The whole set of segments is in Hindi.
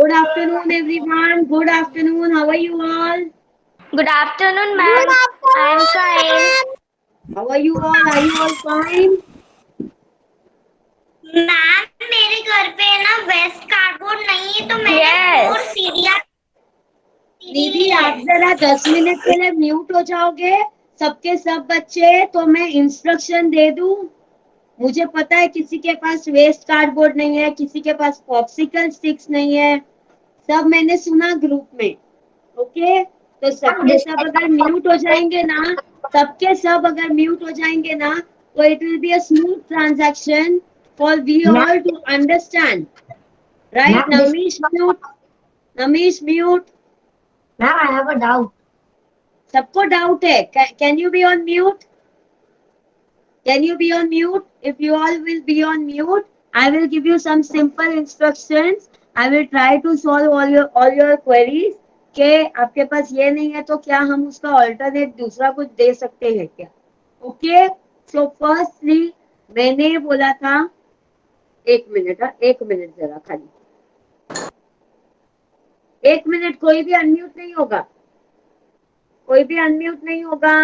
Good afternoon, everyone. Good afternoon. How are you all? Good afternoon, Good ma'am. I am afternoon, fine. ma'am. How are you all? Are you all fine? Ma'am मेरे घर पे ना वेस्ट कार्डबोर्ड नहीं है तो मैंने फोर Yes. सीढ़ियाँ दीदी, ली आप है। जरा 10 मिनट के लिए म्यूट हो जाओगे, सबके सब बच्चे, तो मैं इंस्ट्रक्शन दे दूं। मुझे पता है किसी के पास वेस्ट कार्डबोर्ड नहीं है, किसी के पास पॉप्सिकल स्टिक्स नहीं है। सब मैंने सुना ग्रुप में। ओके, तो सबके सब अगर म्यूट हो जाएंगे ना, सबके सब अगर म्यूट हो जाएंगे ना, तो it will be a smooth transaction for we all to understand, right? Namish mute, Namish mute. Ma'am I have a doubt. सबको डाउट है? Can you be on mute? Can you be on mute? If you all will be on mute, I will give you some simple instructions. I will try to solve all your queries. के आपके पास ये नहीं है तो क्या हम उसका ऑल्टरनेट दूसरा कुछ दे सकते हैं क्या? ओके, सो फर्स्टली मैंने बोला था, 1 मिनट, 1 मिनट जरा खाली, 1 मिनट। कोई भी अनम्यूट नहीं होगा, कोई भी अनम्यूट नहीं होगा।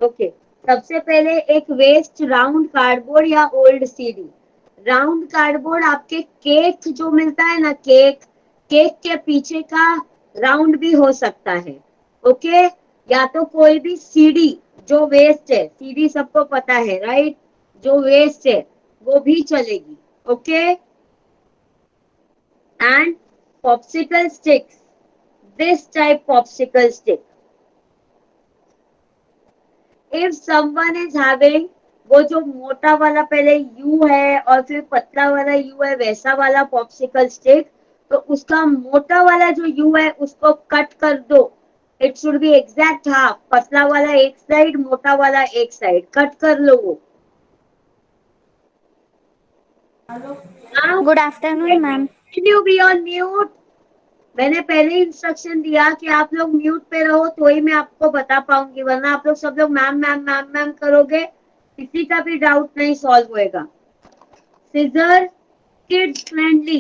ओके, सबसे पहले एक वेस्ट राउंड कार्डबोर्ड या ओल्ड सीडी। राउंड कार्डबोर्ड आपके केक जो मिलता है ना, केक, केक के पीछे का राउंड भी हो सकता है। ओके, या तो कोई भी सीडी जो वेस्ट है, सीडी सबको पता है राइट, जो वेस्ट है वो भी चलेगी। Okay, and popsicle sticks, this type popsicle stick, if someone is having वो जो मोटा वाला पहले यू है और फिर पतला वाला यू है, वैसा वाला पॉप्सिकल स्टिक, तो उसका मोटा वाला जो यू है उसको कट कर दो। It should be exact half, पतला वाला एक साइड, मोटा वाला एक साइड, कट कर लो वो। Good afternoon, ma'am. Can you be on mute? मैंने पहले इंस्ट्रक्शन दिया कि आप लोग म्यूट पे रहो तो ही मैं आपको बता पाऊंगी, वरना आप लोग सब लोग मैम मैम मैम मैम करोगे, किसी का भी डाउट नहीं सॉल्व होएगा। Scissor, kids friendly,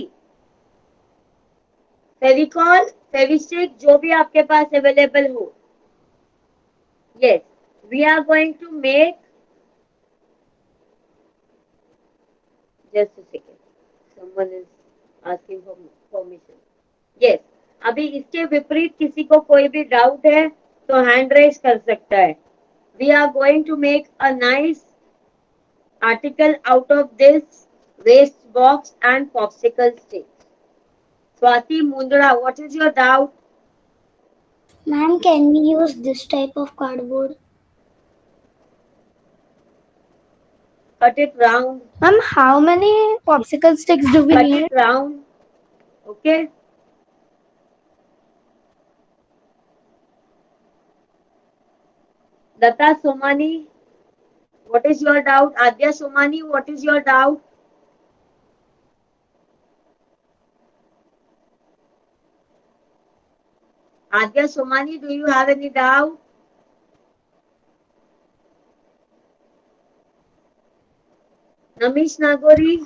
Fevicol, Fevistick, जो भी आपके पास अवेलेबल हो। Yes, we are going to make, just a second, someone is asking for permission. Yes, अभी इसके विपरीत किसी को कोई भी डाउट है तो हैंड रेज कर सकता है। We are going to make a nice article out of this waste box and popsicle sticks. Swati Mundra, what is your doubt? Ma'am, can we use this type of cardboard? Cut it round. Ma'am, how many popsicle sticks do we Cut need? it round. Okay. Lata Somani, what is your doubt? Adya Somani, what is your doubt? Adya Somani, do you have any doubt? Namish Nagori.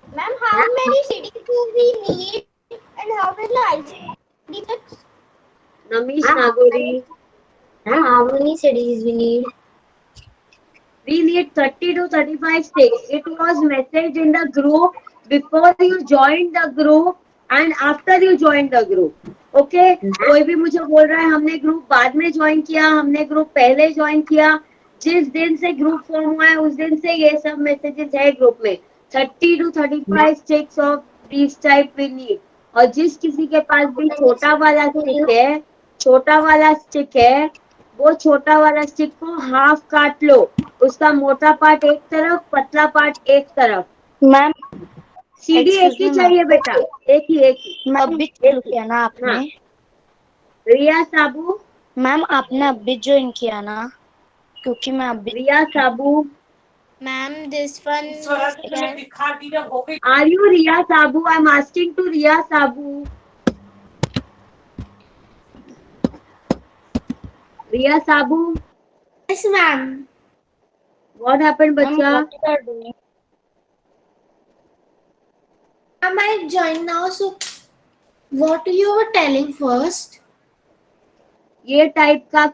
Ma'am, how many cities do we need and how many ICDs? Namish Nagori. Ma'am, how many cities we need? We need 30 to 35 sticks. It was messaged in the group before you joined the group and after you joined the group. Okay? कोई भी मुझे बोल रहा है हमने ग्रुप बाद में ज्वाइन किया, हमने ग्रुप पहले ज्वाइन किया, जिस दिन से ग्रुप फॉर्म हुआ है उस दिन से ये सब मैसेजेस है ग्रुप में। 30 to 35 sticks of these type we need. और जिस किसी के पास भी छोटा वाला स्टिक है, छोटा वाला स्टिक है, वो छोटा वाला स्टिक को हाफ काट लो, उसका मोटा पार्ट एक तरफ, पतला पार्ट एक तरफ। मैम, सीढ़ी एक ही चाहिए बेटा, एक ही एक ही। अभी चालू किया ना आपने? हाँ, रिया साबू, मैम आपने अभी ज्वाइन किया ना? क्योंकि मैं अभी Riya Sabu, Ma'am, this one. Are you Riya Sabu? I am asking to Riya Sabu. Riya Sabu, Yes, ma'am. what happened, Ma'am, बच्चा? what you are doing? Ma'am, I joined now. So, what you were telling first? ये टाइप का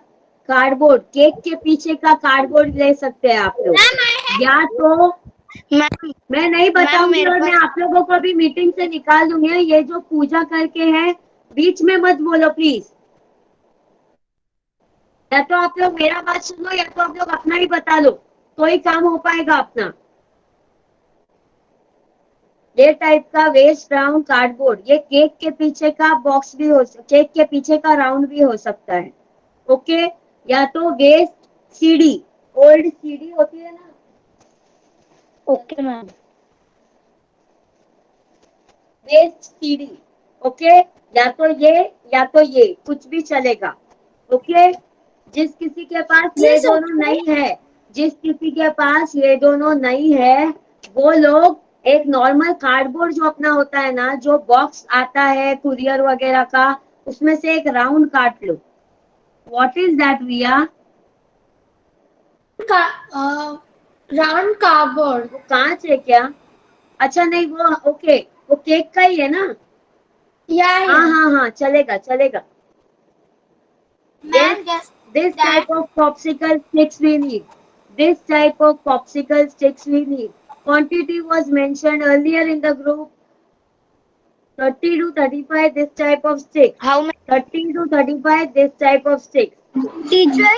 कार्डबोर्ड, केक के पीछे का कार्डबोर्ड ले सकते हैं आप लोग, या तो मैम मैं नहीं बताऊंगी मेरे और मैं पास आप लोगों को भी मीटिंग से निकाल दूंगी। ये जो पूजा करके है, बीच में मत बोलो प्लीज। या तो आप लोग मेरा बात सुन लो या तो आप लोग अपना ही बता लो, तो ही काम हो पाएगा अपना। ये टाइप का वेस्ट राउंड कार्डबोर्ड, ये केक के पीछे का बॉक्स भी हो, केक के पीछे का राउंड भी हो सकता है। ओके, या तो वेस्ट सीडी, ओल्ड सीडी होती है ना, okay ma'am. Waste CD. Okay, या तो ये कुछ भी चलेगा। ओके, जिस किसी के पास ये Yes, दोनों okay. नहीं है, जिस किसी के पास ये दोनों नहीं है, वो लोग एक नॉर्मल कार्डबोर्ड जो अपना होता है ना, जो बॉक्स आता है कुरियर वगैरह का, उसमें से एक राउंड काट लो। What is that Riya? Round cardboard. वो कांच है क्या? अच्छा नहीं, वो ओके, वो केक का ही है ना? Yeah, हाँ yeah. हाँ हाँ, चलेगा चलेगा। Ma'am, just This that. type of popsicle sticks we need. This type of popsicle sticks we need. Quantity was mentioned earlier in the group. 30 to 35 this type of stick. How much 30 to 35 this type of stick. Teacher.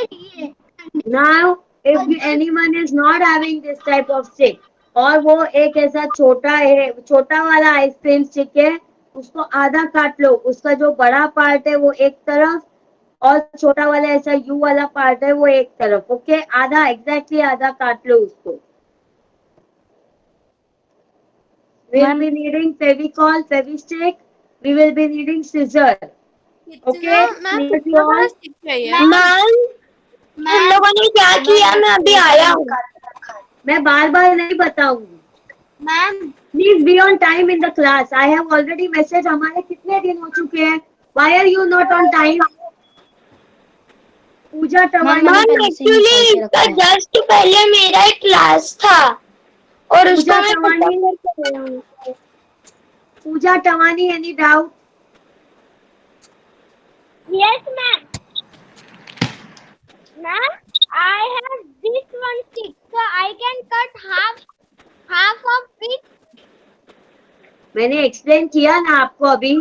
Now, if anyone is not having this type of stick, और वो एक ऐसा छोटा है, छोटा वाला आइसक्रीम स्टिक है, उसको आधा काट लो। उसका जो बड़ा पार्ट है वो एक तरफ, और छोटा वाला ऐसा यू वाला पार्ट है वो एक तरफ। ओके, आधा, एग्जैक्टली आधा काट लो उसको। We will ma'am be needing Fevicol, Fevistick. We will be needing scissor. Okay, ma'am कितना बड़ा stick चाहिए? मैम हम लोगों ने क्या किया, मैं अभी आया हूँ। मैं बार बार नहीं बताऊंगी। Ma'am Please be on time in the class. I have already message, हमारे कितने दिन हो चुके हैं? Why are you not on time? Puja Tawani, ma'am actually इसका जस्ट पहले मेरा एक क्लास था और पूजा उसको मैं टवानी, खत्म करके गया हूँ। पूजा Tawani, any doubt? Yes, ma'am. Ma'am, I have this one stick, so I can cut half of it. मैंने एक्सप्लेन किया ना आपको अभी,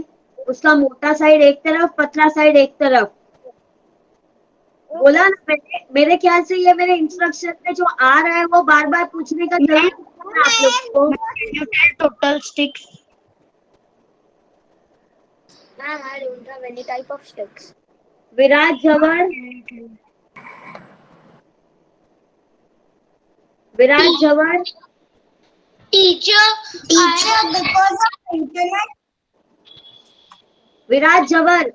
उसका मोटा साइड एक तरफ, पतला साइड एक तरफ। बोला ना मैंने, मेरे ख्याल से ये मेरे इंस्ट्रक्शन में जो आ रहा है वो बार बार पूछने का जरूरत नहीं है आप लोगों को। Total sticks Ma'am, I don't have any type of sticks. Viraj Jhawar, Viraj Jhawar, Teacher, because of internet. Viraj Jhawar,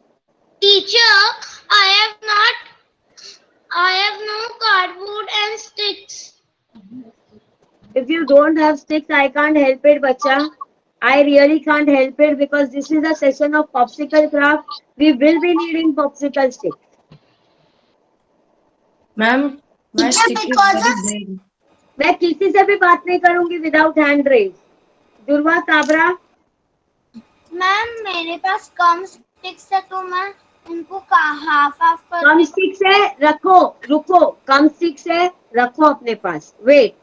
Teacher, I have no cardboard and sticks. if you don't have sticks I can't help it बच्चा, I really can't help it because this is a session of popsicle craft. We will be needing popsicle stick. Ma'am, my stick is very big. मैं किसी से भी बात नहीं करूंगी विदाउट हैंड रेज। दुर्वा काबरा, मैम मेरे पास कम स्टिक्स है तो मैं उनको हाफ हाफ कर कम स्टिक से रखो, रुको, कम स्टिक से रखो अपने पास। Wait,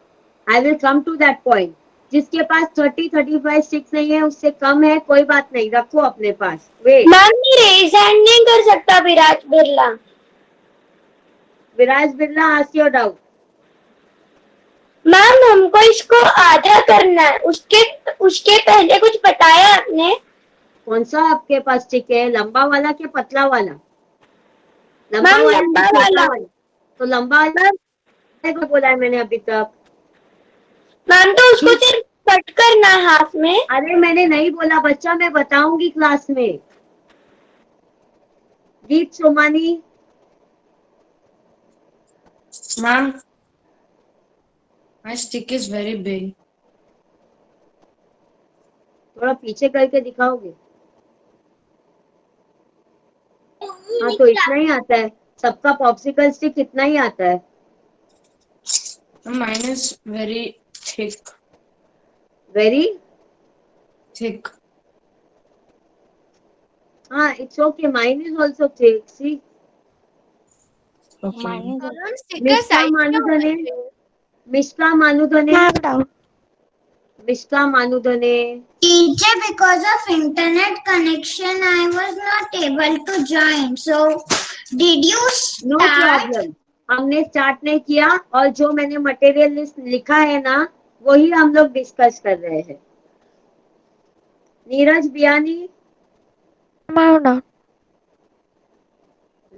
I will come to that point. जिसके पास 30-35 स्टिक्स नहीं है, उससे कम है, कोई बात नहीं, रखो अपने पास। वेट, मैम मैं रेज हैंड नहीं कर सकता। Viraj Birla, Viraj Birla, ask your doubt. Ma'am हमको इसको आधा करना है, उसके उसके पहले कुछ बताया आपने? कौन सा आपके पास स्टिक है, लंबा वाला के पतला वाला? मैम लंबा कि वाला। छोटा तो लंबा वाला को बोला है मैंने अभी तक। मैम तो उसको सिर्फ कट करना है हाफ में। अरे मैंने नहीं बोला बच्चा, मैं बताऊंगी क्लास में। गीत Somani, Ma'am, my stick is very big. थोड़ा पीछे करके दिखाओगे? हाँ तो इतना ही आता है। सबका पॉप्सिकल स्टिक कितना ही आता है? Mine is very thick. Very, Thick. हाँ, it's okay, mine is also thick. See, Okay. Ma'am stick का मिश्का साइज क्या होना मानुधने, चाहिए? Mishka Manudhane, ma'am doubt. Mishka Manudhane. Teacher, because of internet connection, I was not able to join. So, did you no start? Problem, हमने स्टार्ट नहीं किया, और जो मैंने मटेरियल लिस्ट लिखा है ना, वही हम लोग डिस्कस कर रहे हैं। Neeraj Biyani, ma'am doubt.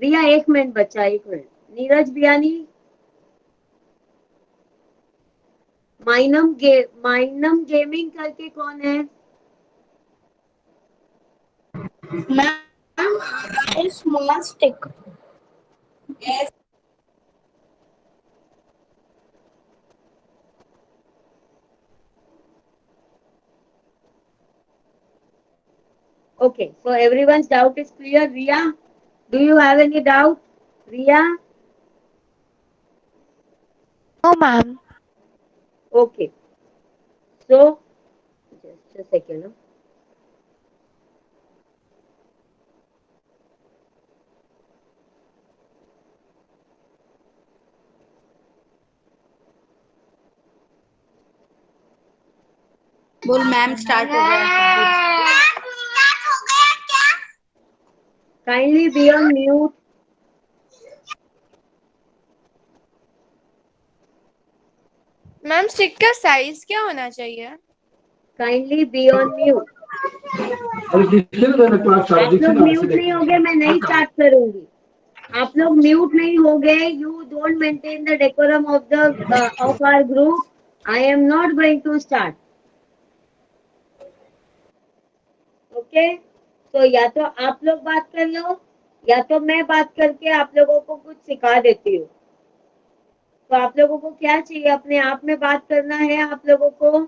Riya, 1 minute बच्चा, 1 मिनट। नीरज बियानी, माइनम गेमिंग करके कौन है? Ma'am, a small stick. Okay, so everyone's doubt is clear. Riya, do you have any doubt? Riya? No ma'am. Okay. So, just a second. Huh? बोल मैम स्टार्ट हो गया सब कुछ। Kindly be on mute. Ma'am stick का साइज क्या होना चाहिए? Kindly be on mute. आप लोग म्यूट नहीं होगे, मैं नहीं स्टार्ट करूंगी। आप लोग म्यूट नहीं होगे, you don't maintain the decorum of our group, I am not going to start. Okay, तो या तो आप लोग बात कर लो, या तो मैं बात करके आप लोगों को कुछ सिखा देती हूँ। तो आप लोगों को क्या चाहिए, अपने आप में बात करना है आप लोगों को?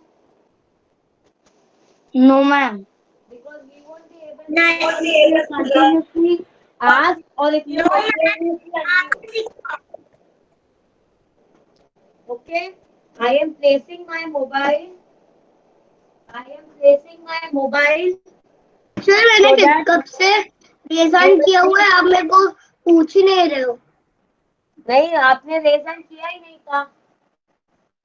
No, ma'am. Because we won't be able to continuously ask, or if you continuously unmute. Okay, I am placing my mobile. I am placing my mobile. Sir मैंने So that- कब से रेजान किया हुआ है, आप मेरे को पूछ ही नहीं रहे हो। नहीं, आपने रेजन किया ही नहीं था।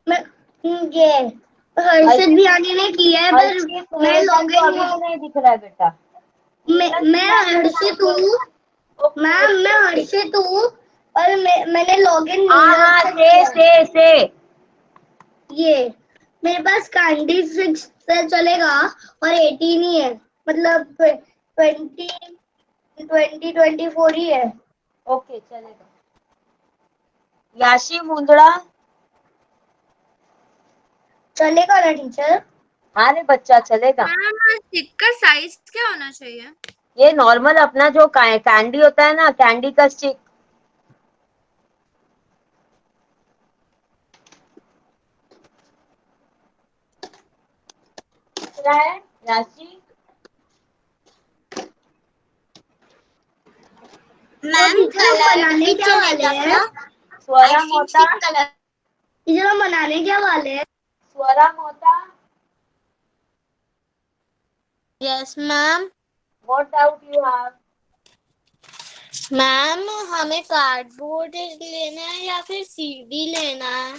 ये हर्षद भी आगे ने किया है, पर हर्षित मैं रेजन लॉग तो इन अभी भी नहीं दिख रहा है बेटा। मैं हर्षित हूँ मैम, मैं हर्षित हूँ, पर मैंने लॉग इन हाँ, से ये मेरे पास कैंडी 6 से चलेगा और 18 ही है, मतलब 24 ही है। ओके, चलेगा। याशी मुंदड़ा, चलेगा ना टीचर? हाँ रे बच्चा, चलेगा। मैम स्टिक का साइज क्या होना चाहिए? ये नॉर्मल अपना जो कैंडी होता है ना, कैंडी का स्टिक। याशी, मैम बनाने क्या वाले हैं? स्वरा मोता, टीचर हम बनाने क्या वाले हैं? Swara Mota, yes ma'am. what doubt you have? Ma'am हमें कार्डबोर्ड लेना है या फिर सीडी लेना है?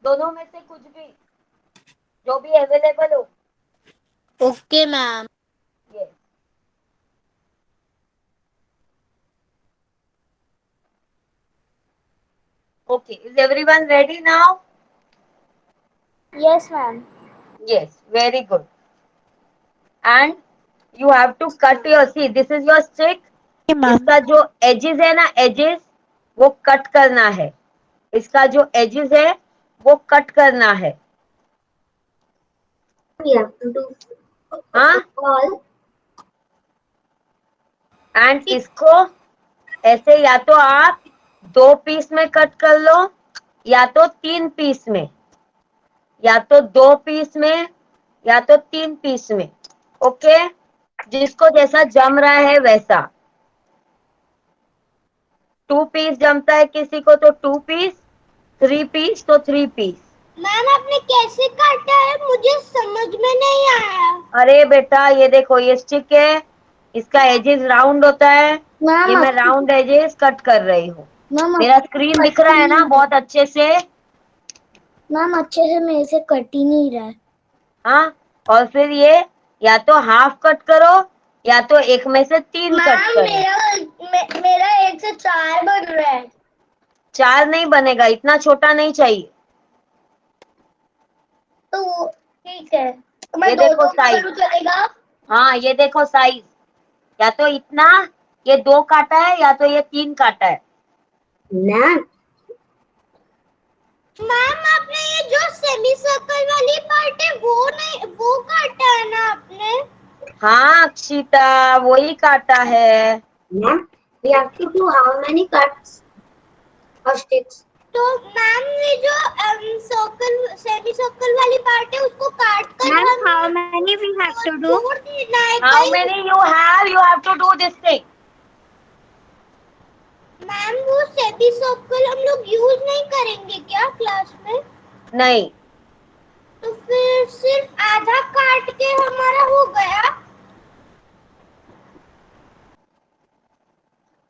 दोनों में से कुछ भी, जो भी अवेलेबल हो। Okay ma'am. Yes. Okay, is everyone ready now? Yes ma'am. Yes, very good. And you have to cut your, see, this is your stick. Ma'am इसका जो edges है ना, edges, वो कट करना है। इसका जो edges है, वो कट करना है। हाँ, एंड इसको ऐसे या तो आप 2 पीस में कट कर लो, या तो 3 पीस में, या तो 2 पीस में, या तो 3 पीस में। ओके, जिसको जैसा जम रहा है वैसा। 2 पीस जमता है किसी को तो 2 पीस, 3 पीस तो 3 पीस। मैम आपने कैसे काटा है, मुझे समझ में नहीं आया। अरे बेटा ये देखो ये स्टिक है, इसका एजेस राउंड होता है, ये मैं राउंड एजेस कट कर रही हूँ। मेरा स्क्रीन दिख रहा है ना बहुत अच्छे से? मैम अच्छे से मेरे से कट ही नहीं रहा है। हाँ, और फिर ये या तो हाफ कट करो या तो एक में से 3 कट करो। मेरा 1 से 4 बन रहा है। 4 नहीं बनेगा, इतना छोटा नहीं चाहिए। तो ठीक है, तो ये मैं देखो दो साइज। करूँ चलेगा? हाँ ये देखो साइज, या तो इतना, ये 2 काटा है या तो ये 3 काटा है। मैम आपने ये जो सेमी सर्कल वाली पार्ट है वो नहीं, वो काटा है ना आपने? हाँ अक्षिता वही काटा है। We have to do how many cuts or sticks? तो मैम ये जो सर्कल सेमी सर्कल वाली पार्ट है उसको काट कर हम how many we have to do? जोड़ देना है हाउ कहीं। Many you have to do this thing. Ma'am वो सेमी सर्कल हम लोग यूज नहीं करेंगे क्या क्लास में? नहीं, तो फिर सिर्फ आधा काट के हमारा हो गया।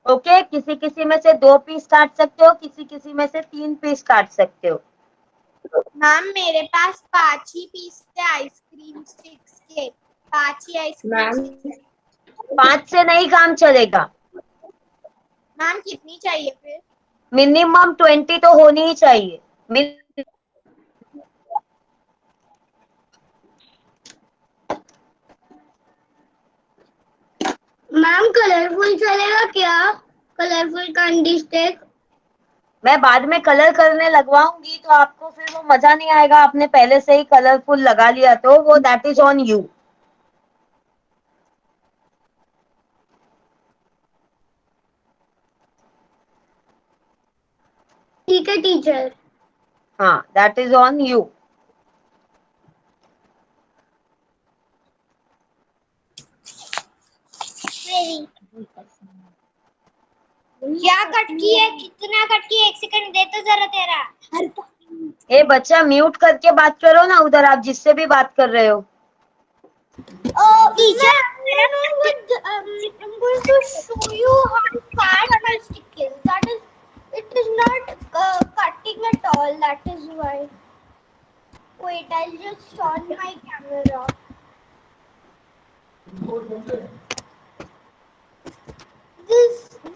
ओके किसी किसी में से 2 पीस काट सकते हो, किसी किसी में से 3 पीस काट सकते हो। मैम मेरे पास 5 ही पीस थे आइसक्रीम स्टिक्स के, 5 ही आइसक्रीम। 5 से नहीं काम चलेगा, मैम कितनी चाहिए फिर? मिनिमम 20 तो होनी ही चाहिए। मैम कलरफुल चलेगा क्या? Colourful candy stick? मैं बाद में कलर करने लगवाऊंगी तो आपको फिर वो मजा नहीं आएगा, आपने पहले से ही कलरफुल लगा लिया तो वो दैट इज ऑन यू। ठीक है टीचर। हाँ दैट इज ऑन यू। क्या कट की है, कितना कट की है? 1 सेकंड दे तो जरा तेरा। ए बच्चा म्यूट करके बात करो ना, उधर आप जिससे भी बात कर रहे हो। Teacher, I'm going to show you how fat my stick is. That is, it is not cutting at all. That is why. Wait, I'll just on my camera.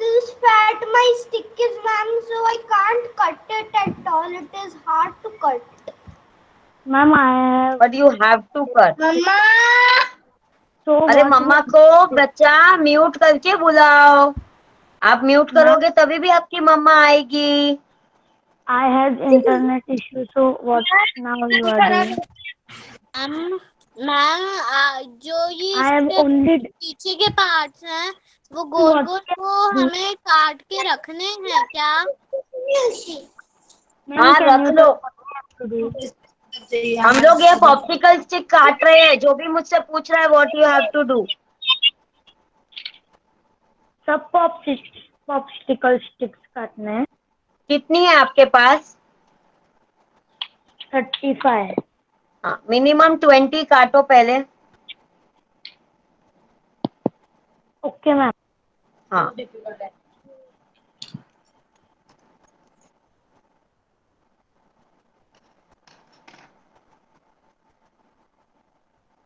This fat my stick is, ma'am, so I can't cut it at all. It is hard to cut. Ma'am I but you have to cut. मम्मा तो अरे मम्मा को बच्चा म्यूट करके बुलाओ, आप म्यूट करोगे तभी भी आपकी मम्मा आएगी। I had internet issue, so what now you are doing? Ma'am जो ये I am इसके only पीछे के पार्ट्स हैं वो गोल गोल को हमें काट के रखने हैं क्या? हाँ रख लो। हम लोग ये पॉप्सिकल स्टिक काट रहे हैं, जो भी मुझसे पूछ रहा है what you have to do. सब पॉप्सिकल स्टिक्स काटने हैं। कितनी है आपके पास? 35। हाँ मिनिमम 20 काटो पहले। Okay ma'am. हाँ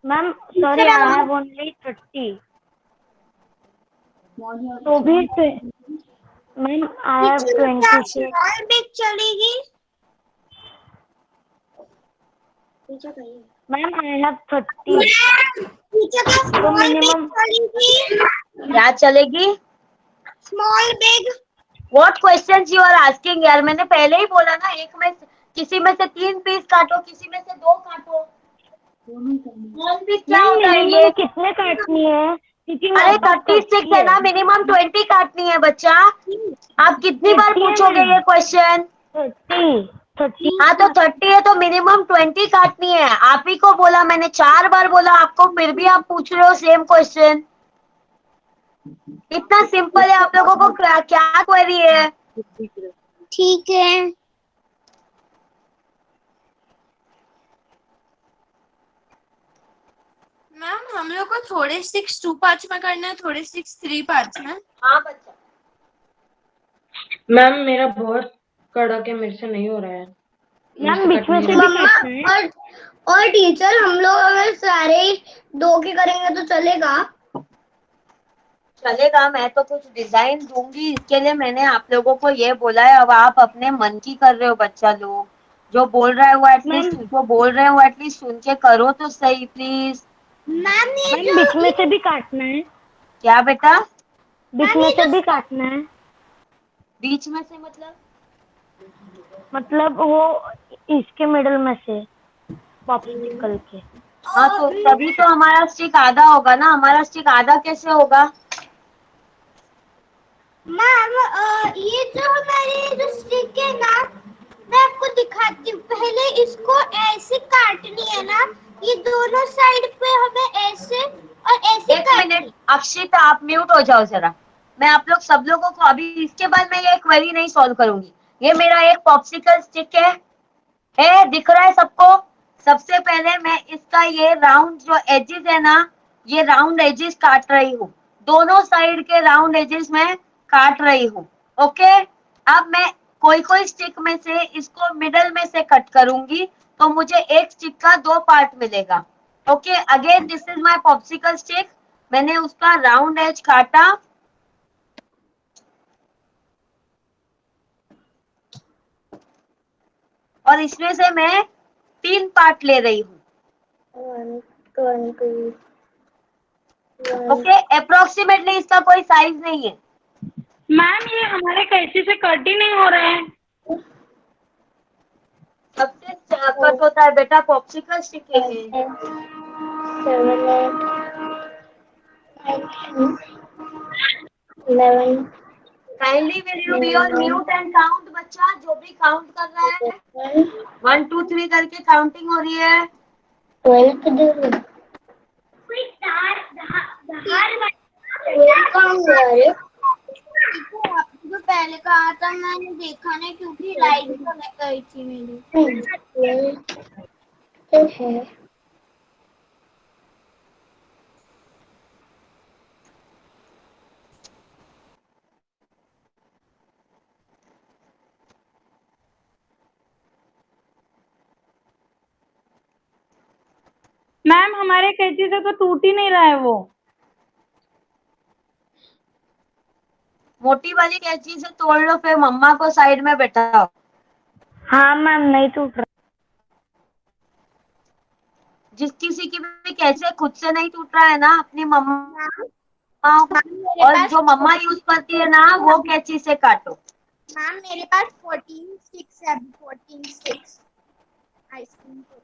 ma'am sorry I have only 30। तो भी ma'am I have 26। Small big चलेगी? Ma'am I have 30। नीचे का तो स्मॉल बिग मिनिमम चलेगी? क्या चलेगी? Small big? What questions you are asking यार, मैंने पहले ही बोला ना, एक में किसी में से 3 पीस काटो, किसी में से 2 काटो। क्या होता है ये? कितने काटनी है? क्योंकि अरे 36 है ना, मिनिमम 20 काटनी है बच्चा। आप कितनी बार पूछोगे ये क्वेश्चन? 30। हाँ तो 30 है तो मिनिमम 20 काटनी है। आप ही को बोला मैंने, 4 बार बोला आपको, फिर भी आप पूछ रहे हो सेम क्वेश्चन। इतना सिंपल है, आप लोगों को क्या क्या क्वेरी है? ठीक है। मैम हम लोग को थोड़े स्टिक्स 2 पार्ट्स में करना है, थोड़े स्टिक्स 3 पार्ट्स में। हाँ बच्चा, मैम मेरा बहुत कड़क है, मेरे से नहीं हो रहा है। मैम बीच में से भी मम्मा काटना है। और टीचर, हम लोग अगर सारे 2 के करेंगे तो चलेगा? चलेगा। मैं तो कुछ डिजाइन दूंगी, इसके लिए मैंने आप लोगों को ये बोला है। अब आप अपने मन की कर रहे हो बच्चा लोग, जो बोल रहा है वो एटलीस्ट, जो बोल रहे हो एटलीस्ट सुन के करो तो सही प्लीज। मैम ये मैम जो बीच में से भी काटना है। क्या बेटा? बीच में से भी काटना है। बीच में से मतलब? मतलब वो इसके मिडल में से पॉप्सिकल के। हाँ तो तभी तो हमारा स्टिक आधा होगा ना। हमारा स्टिक आधा कैसे होगा? मैम ये जो हमारी जो स्टिक है ना, मैं आपको दिखाती हूँ। पहले इसको ऐसे काटनी है ना, ये दोनों साइड पे हमें ऐसे और ऐसे एक काटनी मिनट अक्षिता, आप म्यूट हो जाओ जरा। मैं आप लोग सब लोगों को अभी, इसके बाद मैं ये क्वेरी नहीं सॉल्व करूंगी। ये मेरा एक पॉप्सिकल स्टिक है, दिख रहा है सबको? सबसे पहले मैं इसका ये राउंड जो एजेस है ना, ये राउंड एजेस काट रही हूँ। दोनों साइड के राउंड एजेस में काट रही हूँ। ओके, अब मैं कोई कोई स्टिक में से इसको मिडल में से कट करूंगी, तो मुझे एक स्टिक का 2 पार्ट मिलेगा। Okay, again this is my popsicle stick. मैंने उसका राउंड एज काटा, और इसमें से मैं 3 पार्ट ले रही हूँ। ओके, अप्रोक्सीमेटली इसका कोई साइज नहीं है। मैम ये हमारे कैंची से कट ही नहीं हो रहे हैं। सबसे कट होता है बेटा पॉप्सिकल स्टिक है। 11 kindly will you be on mute and count बच्चा, जो भी काउंट कर रहा है। 1 2 3 करके काउंटिंग हो रही है। 12 जो पहले कहा था मैंने देखा नहीं, क्योंकि लाइट चले गई थी मेरी। है मैम हमारे कैंची से तो टूट ही नहीं रहा है वो। मोटी वाली कैंची से तोड़ लो, फिर मम्मा को साइड में बैठाओ। हाँ मैम नहीं टूट रहा। जिस किसी की भी कैंची खुद से नहीं टूट रहा है ना, अपनी मम्मा मेरे और पास जो मम्मा यूज करती है ना, वो कैंची से काटो। मैम मेरे पास 14 स्टिक्स है, 14 स्टिक्स आइसक्रीम को।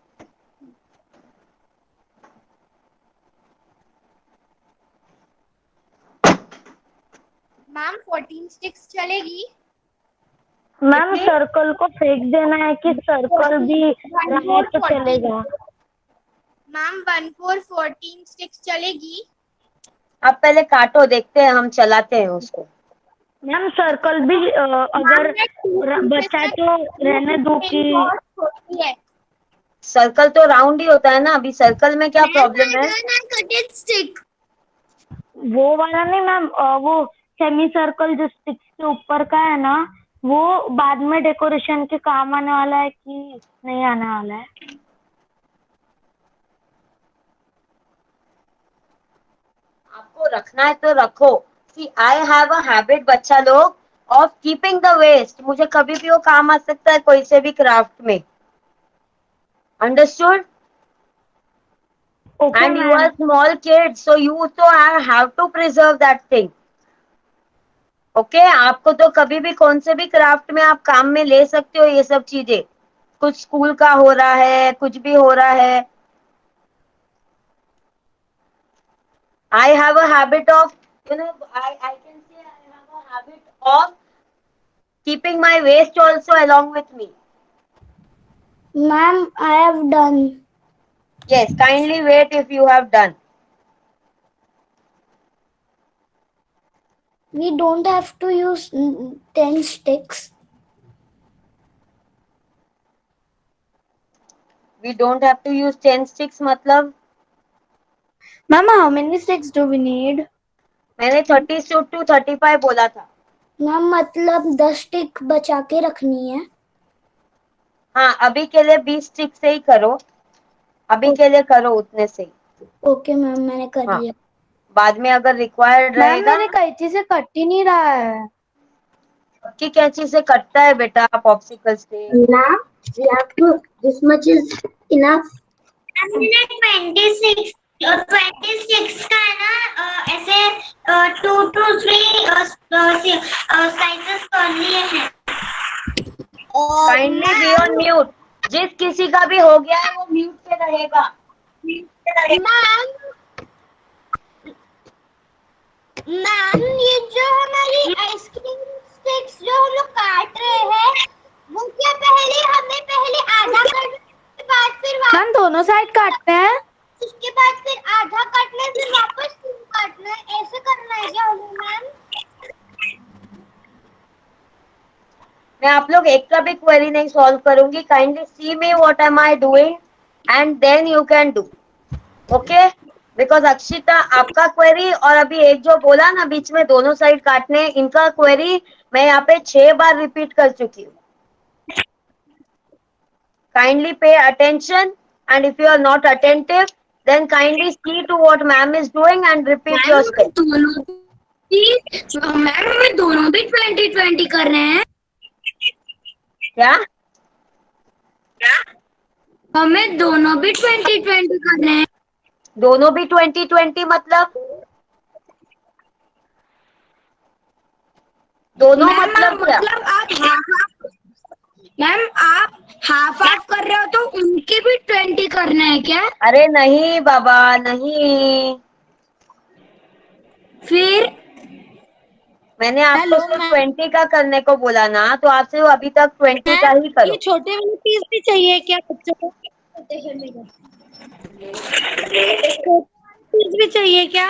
मैम 14 स्टिक्स चलेगी? मैम सर्कल को फेंक देना है कि सर्कल भी रहे तो चलेगा। मैम 1 4 14 स्टिक्स चलेगी? अब पहले काटो, देखते हैं, हम चलाते हैं उसको। मैम सर्कल भी अगर बचा तो रहने दो कि छोटी है। सर्कल तो राउंड ही होता है ना, अभी सर्कल में क्या प्रॉब्लम है? स्टिक वो वाला नहीं मैम, वो सेमी सर्कल जो स्टिक्स के ऊपर का है ना, वो बाद में डेकोरेशन के काम आने वाला है कि नहीं आने वाला है? आपको रखना है तो रखो। सी आई हैव अ हैबिट बच्चा लोग, ऑफ कीपिंग द वेस्ट। मुझे कभी भी वो काम आ सकता है कोई से भी क्राफ्ट में। Understood? Okay And you ma'am. are small kids, so you also have to preserve that thing. Okay, आपको तो कभी भी कौन से भी क्राफ्ट में आप काम में ले सकते हो ये सब चीजें। कुछ स्कूल का हो रहा है, कुछ भी हो रहा है। I have a habit of, I can say I have a habit of keeping my waste also along with me. Ma'am I have done. Yes, kindly wait if you have done. We don't have to use 10 sticks. We don't have to use 10 sticks मतलब Ma'am, how many sticks do we need? मैंने 30 to 35 बोला था। मैम मतलब 10 स्टिक बचा के रखनी है। हाँ, अभी के लिए 20 स्टिक से ही करो, अभी के लिए करो उतने से ही। ओके मैम, मैंने कर हाँ। लिया। बाद में अगर रिक्वायर्ड मैम रहेगा मेरे कैंची से कट ही नहीं रहा है। कि कैंची से कटता है बेटा पॉप्सिकल से। Now we have to. This much is enough. हमने 26 का है ना, ऐसे 2 to 3 slices कर लिए हैं। Kindly be on mute. जिस किसी का भी हो गया है वो म्यूट पे रहेगा। मैम ये जो हमारी आइसक्रीम स्टिक्स जो हम लोग काट रहे हैं, वो क्या पहले आधा करने के बाद फिर मैम दोनों साइड काटते हैं। उसके बाद फिर आधा काटना है, फिर वापस काटना है, ऐसे करना है क्या हमें मैम? मैं आप लोग एक का भी क्वेरी नहीं सॉल्व करूंगी। Kindly see me what am I doing and then you can do. Okay, because Akshita आपका क्वेरी और अभी एक जो बोला ना बीच में दोनों साइड काटने, इनका क्वेरी मैं यहाँ पे 6 बार रिपीट कर चुकी हूँ। Kindly pay attention and if you are not attentive then kindly see to what ma'am is doing and repeat your steps. Ma'am हमें दोनों भी 20-20 कर रहे हैं। क्या हमें दोनों भी 20-20 कर रहे हैं। दोनों भी 20-20 मतलब दोनों मतलब क्या? मैम आप हाफ हाफ कर रहे हो तो उनके भी 20 करना है क्या? अरे नहीं बाबा नहीं, फिर मैंने आपको हेलो सिर्फ मैम। 20 का करने को बोला ना, तो आप सिर्फ अभी तक 20 का ही ये करो। छोटे वाले पीस भी चाहिए क्या बच्चों को? पीस भी चाहिए क्या?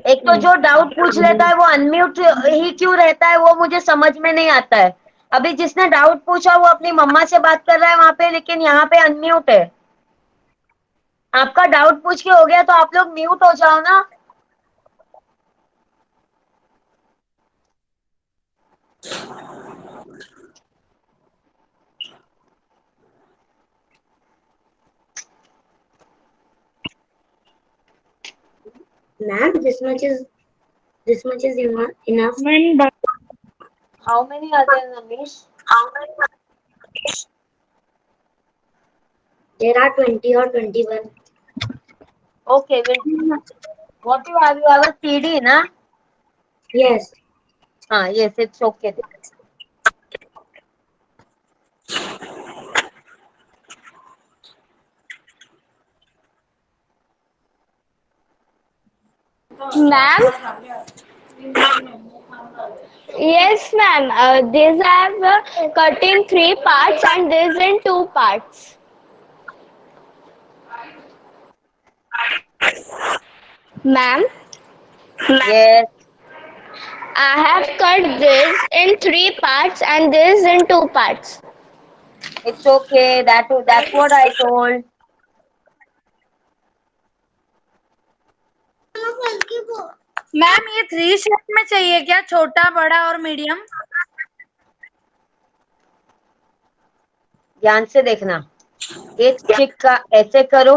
एक तो जो डाउट पूछ लेता है वो अनम्यूट ही क्यों रहता है वो मुझे समझ में नहीं आता है। अभी जिसने डाउट पूछा वो अपनी मम्मा से बात कर रहा है वहां पे, लेकिन यहाँ पे अनम्यूट है। आपका डाउट पूछ के हो गया तो आप लोग म्यूट हो जाओ ना। Ma'am this much is enough. How many are there Ramesh? There are 20 or 21. Okay what you have a CD ना? Yes. हाँ yes it's okay. Ma'am? Yes, ma'am. These have cut in 3 parts and this in 2 parts. Ma'am, yes I have cut this in 3 parts and this in 2 parts. It's okay, that's what I told. Ma'am ये 3 शेप में चाहिए क्या? छोटा, बड़ा और मीडियम? ध्यान से देखना, एक स्टिक का ऐसे करो,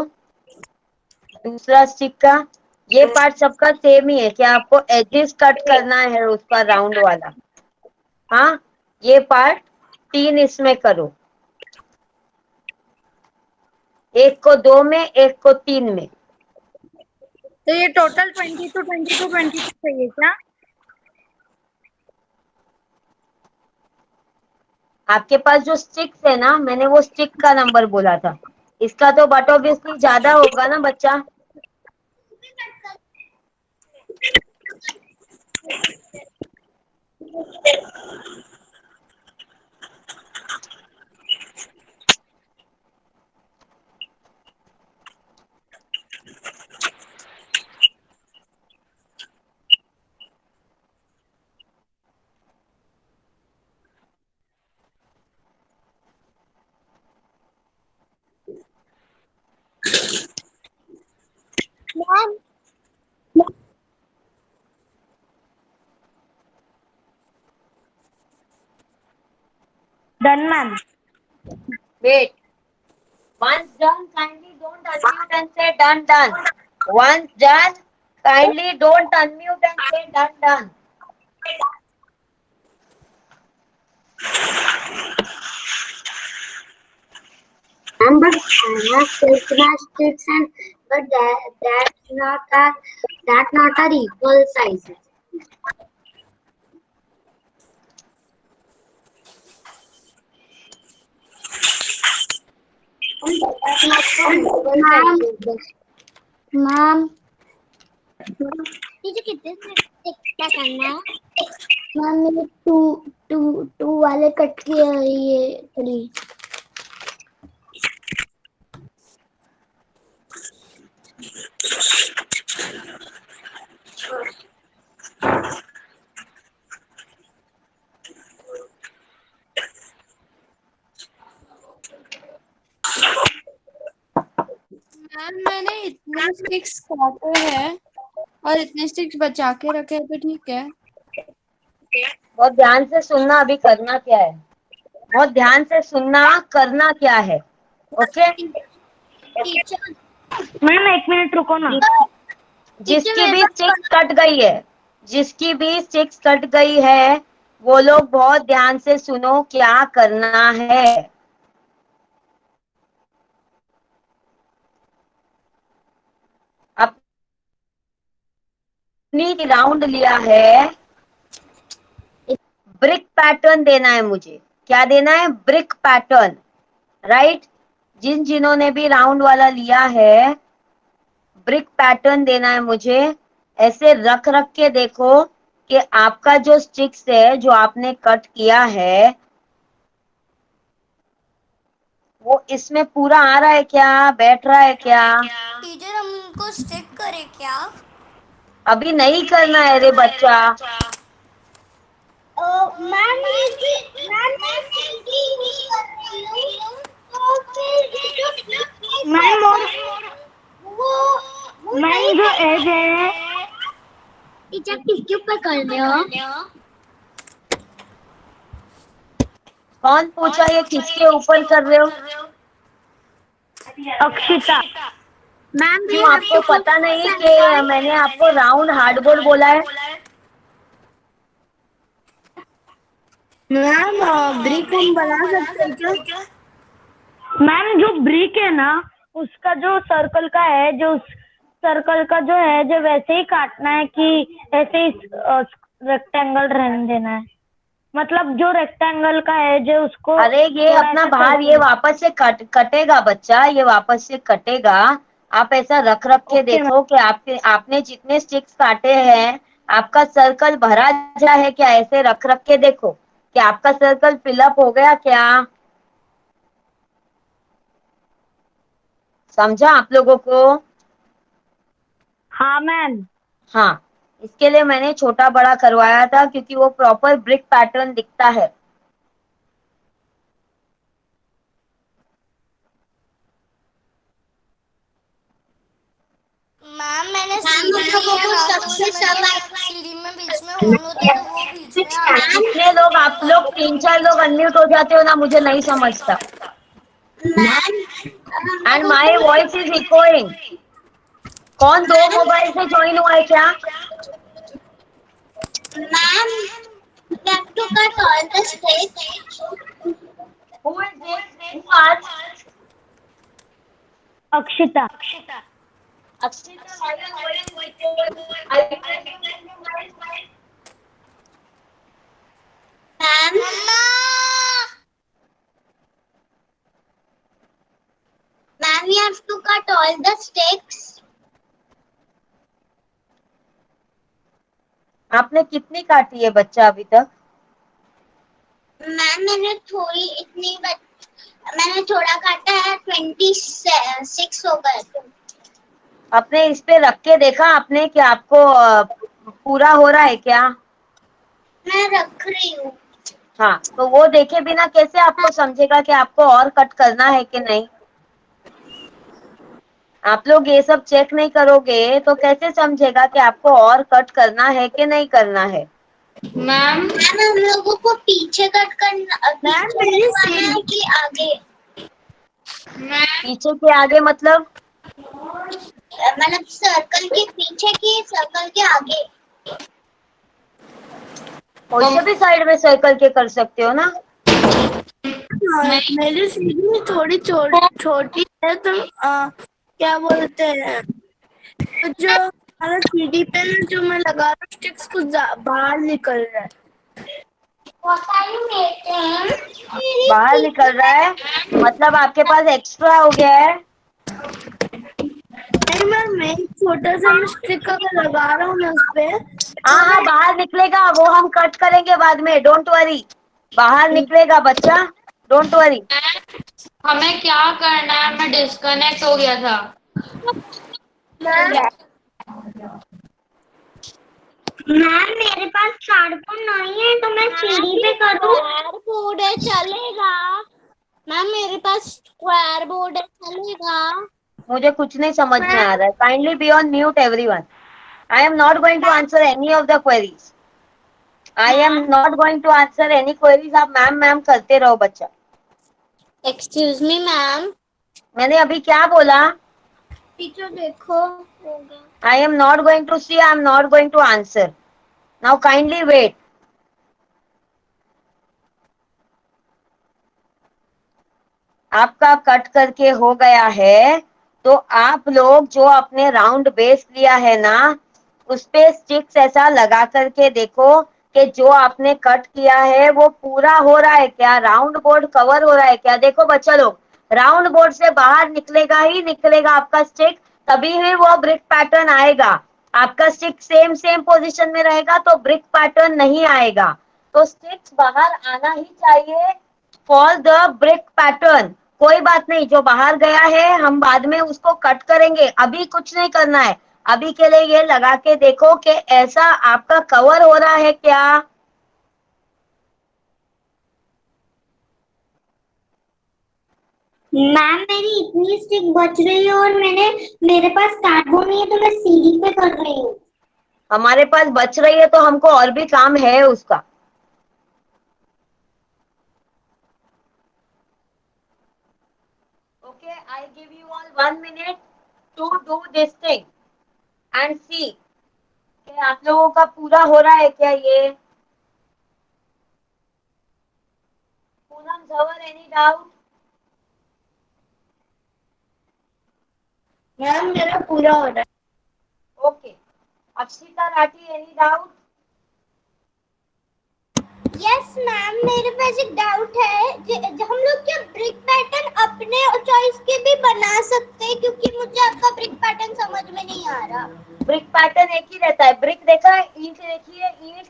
दूसरा स्टिक का ये पार्ट सबका सेम ही है क्या? आपको एजेस कट करना है उसका राउंड वाला। हाँ ये पार्ट 3 इसमें करो, एक को 2 में एक को 3 में। तो ये टोटल 22 चाहिए क्या? आपके पास जो स्टिक्स है ना, मैंने वो स्टिक का नंबर बोला था, इसका तो बट ऑब्वियसली ज्यादा होगा ना बच्चा। Done ma'am. Wait. Once done, kindly don't unmute and say done, done. Once done, kindly don't unmute and say done, done. But I have sticks and but that's not our equal sizes. Ma'am मुझे कितने क्या करना है? मैम मेरे टू वाले कट किए ये 3. मैम मैंने इतने स्टिक्स काटे हैं और इतने स्टिक्स बचा के रखे हैं तो ठीक है. बहुत ध्यान से सुनना, अभी करना क्या है, बहुत ध्यान से सुनना, करना क्या है. ओके. टीचर मैम 1 मिनट रुको ना. जिसकी भी स्टिक्स कट गई है, जिसकी भी स्टिक्स कट गई है, वो लोग बहुत ध्यान से सुनो क्या करना है. अपनी राउंड लिया है, ब्रिक पैटर्न देना है मुझे. क्या देना है? Brick pattern. राइट. जिन्होंने भी राउंड वाला लिया है, ब्रिक पैटर्न देना है मुझे. ऐसे रख रख के देखो कि आपका जो स्टिक्स है, जो आपने कट किया है, वो इसमें पूरा आ रहा है क्या, बैठ रहा है क्या? टीचर हम उनको स्टिक करें क्या? अभी नहीं करना है रे बच्चा. मैम तो फिर मैम और वो मैम जो एज है टीचर किसके ऊपर कर रहे हो? कौन पूछा ये किसके ऊपर कर रहे हो? अक्षिता. मैम क्यों आपको पता नहीं कि मैंने आपको राउंड हार्डबोर्ड बोला है? मैम ब्रिक हम बना सकते हैं क्या? मैम जो ब्रिक है ना, उसका जो सर्कल का है, जो सर्कल का जो है, जो वैसे ही काटना है कि ऐसे ही रेक्टेंगल रहने देना है. मतलब जो रेक्टेंगल का है, जो उसको अरे ये थोड़ा अपना ऐसे बाहर ये वापस से कटेगा बच्चा, ये वापस से कटेगा. आप ऐसा रख रख के ओके देखो कि आपने जितने स्टिक्स काटे हैं, आपका सर्कल भरा जा है क्या. ऐसे रख रख के देखो कि आपका सर्कल फिलअप हो गया क्या. समझा आप लोगों को? हाँ मैम. हाँ. इसके लिए मैंने छोटा बड़ा करवाया था, क्योंकि वो प्रॉपर ब्रिक पैटर्न दिखता है. मैम मैंने सीढ़ी में बीच में होल होता है तो वो बीच में आ रहा है। कितने लोग, आप लोग 3-4 लोग अनम्यूट हो जाते हो ना, मुझे नहीं समझता. And my voice is echoing. कौन 2 मोबाइल से ज्वाइन हुआ है क्या? Ma'am we have to cut all the sticks. Who is this? Who asked? Akshita. Akshita, why are you going to I Ma'am, we have to cut all the sticks. आपने कितनी काटी है बच्चा अभी तक? मैम मैंने थोड़ा काटा है, 26 हो गए. आपने इस पे रख के देखा आपने कि आपको पूरा हो रहा है क्या? मैं रख रही हूँ. हाँ, तो वो देखे बिना कैसे आपको समझेगा कि आपको और कट करना है कि नहीं. आप लोग ये सब चेक नहीं करोगे तो कैसे समझेगा कि आपको और कट करना है कि नहीं करना है? मैम मैम हम लोगों को पीछे कट करना, मैम पीछे मेरी कटवाना है कि आगे? पीछे के आगे मतलब मतलब सर्कल के पीछे की सर्कल के आगे? वैसे भी साइड में सर्कल के कर सकते हो ना। मेरी सीढ़ी थोड़ी छोटी है तो क्या बोलते हैं, तो जो हमारा सीढ़ी पे ना जो मैं लगा रहा हूँ स्टिक्स कुछ बाहर निकल रहा है। बाहर निकल रहा है मतलब आपके पास एक्स्ट्रा हो गया है। नहीं मैम, मैं एक छोटा सा मैं स्टिक अगर लगा रहा हूँ ना उस पे, हाँ हाँ बाहर निकलेगा, वो हम कट करेंगे बाद में, डोंट वरी। बाहर निकलेगा बच्चा, डोंट वरी। हमें क्या करना है? मैं डिस्कनेक्ट हो गया था। मैम मेरे पास कार्डबोर्ड नहीं है तो मैं सीढ़ी पे करूँ? बोर्ड है चलेगा? मैम मेरे पास स्क्वायर बोर्ड है चलेगा? मुझे कुछ नहीं समझ में आ रहा है। Kindly be on mute everyone. I am not going to answer any of the queries. I am not going to answer any queries. आप मैम मैम करते रहो बच्चा। Excuse me ma'am. मैंने अभी क्या बोला? टीचर देखो हो गया। I am not going to see, I am not going to answer. Now kindly wait. आपका कट करके हो गया है तो आप लोग जो अपने राउंड बेस लिया है ना, उस पे स्टिक्स ऐसा लगा करके देखो कि जो आपने कट किया है वो पूरा हो रहा है क्या, राउंड बोर्ड कवर हो रहा है क्या। देखो बच्चा लोग, राउंड बोर्ड से बाहर निकलेगा ही निकलेगा आपका स्टिक, तभी ही वो ब्रिक पैटर्न आएगा। आपका स्टिक सेम सेम पोजीशन में रहेगा तो ब्रिक पैटर्न नहीं आएगा। तो स्टिक्स बाहर आना ही चाहिए फॉर द ब्रिक पैटर्न। कोई बात नहीं, जो बाहर गया है हम बाद में उसको कट करेंगे, अभी कुछ नहीं करना है। अभी के लिए ये लगा के देखो कि ऐसा आपका कवर हो रहा है क्या। मैम मेरी इतनी स्टिक बच रही है और मेरे पास कार्डबोर्ड नहीं है तो मैं सीढ़ी पे कर रही हूँ। हमारे पास बच रही है तो हमको और भी काम है उसका। Okay, I give you all 1 minute to do this thing and see कि आप लोगों का पूरा हो रहा है क्या ये। Poonam Jhawar, any doubt? Ma'am मेरा पूरा हो रहा है। Okay, Akshita Rathi, any doubt? Yes ma'am, मेरे पास एक डाउट है। हम लोग क्या ब्रिक पैटर्न अपने चॉइस के भी बना सकते हैं? क्योंकि मुझे आपका ब्रिक पैटर्न समझ में नहीं आ रहा। ब्रिक पैटर्न एक ही रहता है। ब्रिक देखा है, ईंट देखी है, ईंट।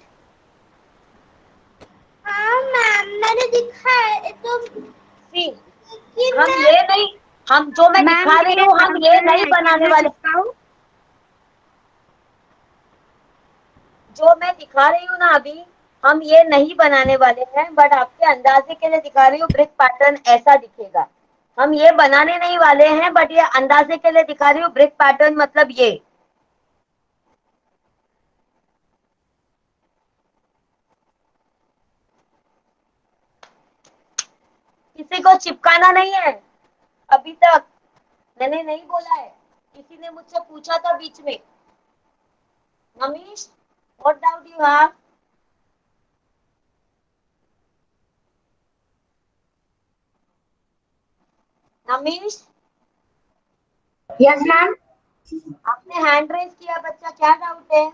हाँ मैम मैंने दिखा है तो सी, हम ये नहीं, हम जो मैं दिखा रही हूँ हम ये नहीं बनाने वाले। जो मैं दिखा रही हूँ ना अभी, हम ये नहीं बनाने वाले हैं, बट आपके अंदाजे के लिए दिखा रही हूँ। ब्रिक पैटर्न ऐसा दिखेगा। हम ये बनाने नहीं वाले हैं, बट ये अंदाजे के लिए दिखा रही हूँ। ब्रिक पैटर्न मतलब ये। किसी को चिपकाना नहीं है अभी तक, मैंने नहीं बोला है। किसी ने मुझसे पूछा था बीच में, Manish what doubt you have? Manish, yes ma'am. आपने हैंड रेज किया बच्चा, क्या डाउट है?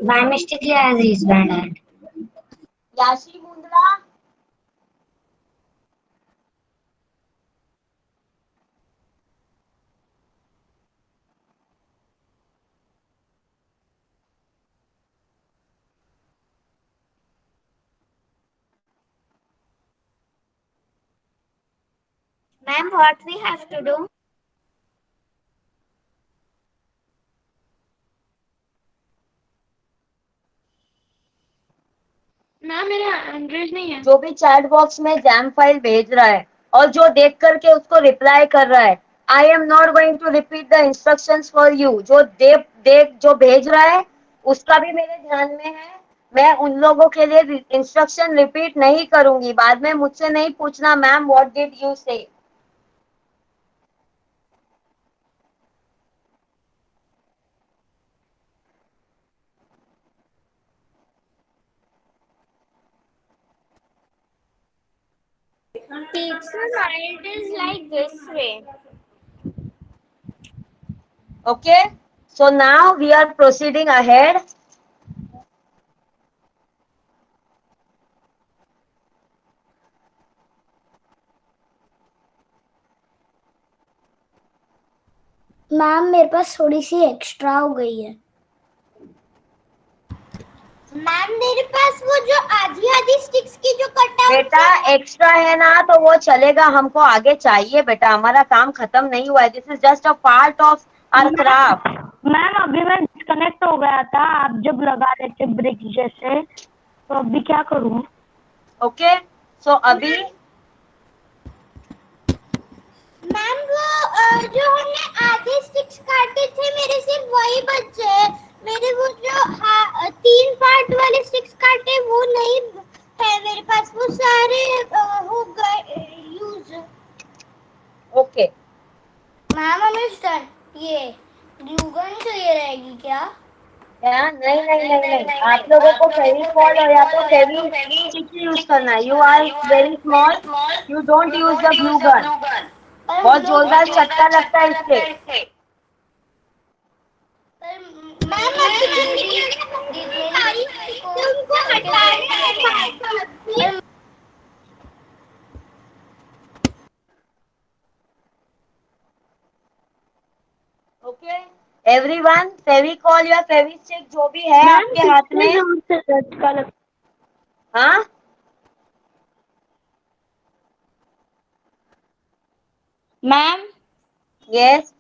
By mistakenly I raise my hand. Yashi Mundra, ma'am what we have to do? Ma'am मेरे हैंड नहीं है। जो भी चैट बॉक्स में जैम फाइल भेज रहा है और जो देख करके उसको रिप्लाई कर रहा है, I am not going to repeat the instructions for you. जो देव जो भेज रहा है उसका भी मेरे ध्यान में है. मैं उन लोगों के लिए इंस्ट्रक्शन रिपीट नहीं करूंगी. बाद में मुझसे नहीं पूछना मैम व्हाट डिड यू से. Teacher, it is like this way. Okay, so now we are proceeding ahead. Ma'am मेरे पास थोड़ी सी एक्स्ट्रा हो गई है. मैम मेरे पास वो जो आधी आधी स्टिक्स की जो कटा बेटा एक्स्ट्रा है ना तो वो चलेगा. हमको आगे चाहिए बेटा. हमारा काम खत्म नहीं हुआ है. This is just a part of our craft. Ma'am अभी मैं डिस्कनेक्ट हो गया था आप जब लगा रहे थे ब्रिक जैसे, तो अभी क्या करूँ? ओके, सो अभी मैम वो जो हमने आधे स्टिक्स काटे थे मेरे सिर्फ वही बचे हैं. मेरे वो जो 3 पार्ट वाले स्टिक्स काटे वो नहीं है मेरे पास. वो सारे हो गए यूज. ओके. मैम हमें ये ग्लू गन चाहिए रहेगी क्या? क्या? नहीं नहीं नहीं नहीं, आप लोगों को फेविकॉल और या तो फेविस्टिक यूज करना है. You are very small, you don't use the glue gun. बहुत जोरदार चटका लगता है इससे. मैम उनको हटाना है. ओके एवरीवन, फेविकॉल या फेविस्टिक जो भी है आपके हाथ में. हाँ ma'am yes.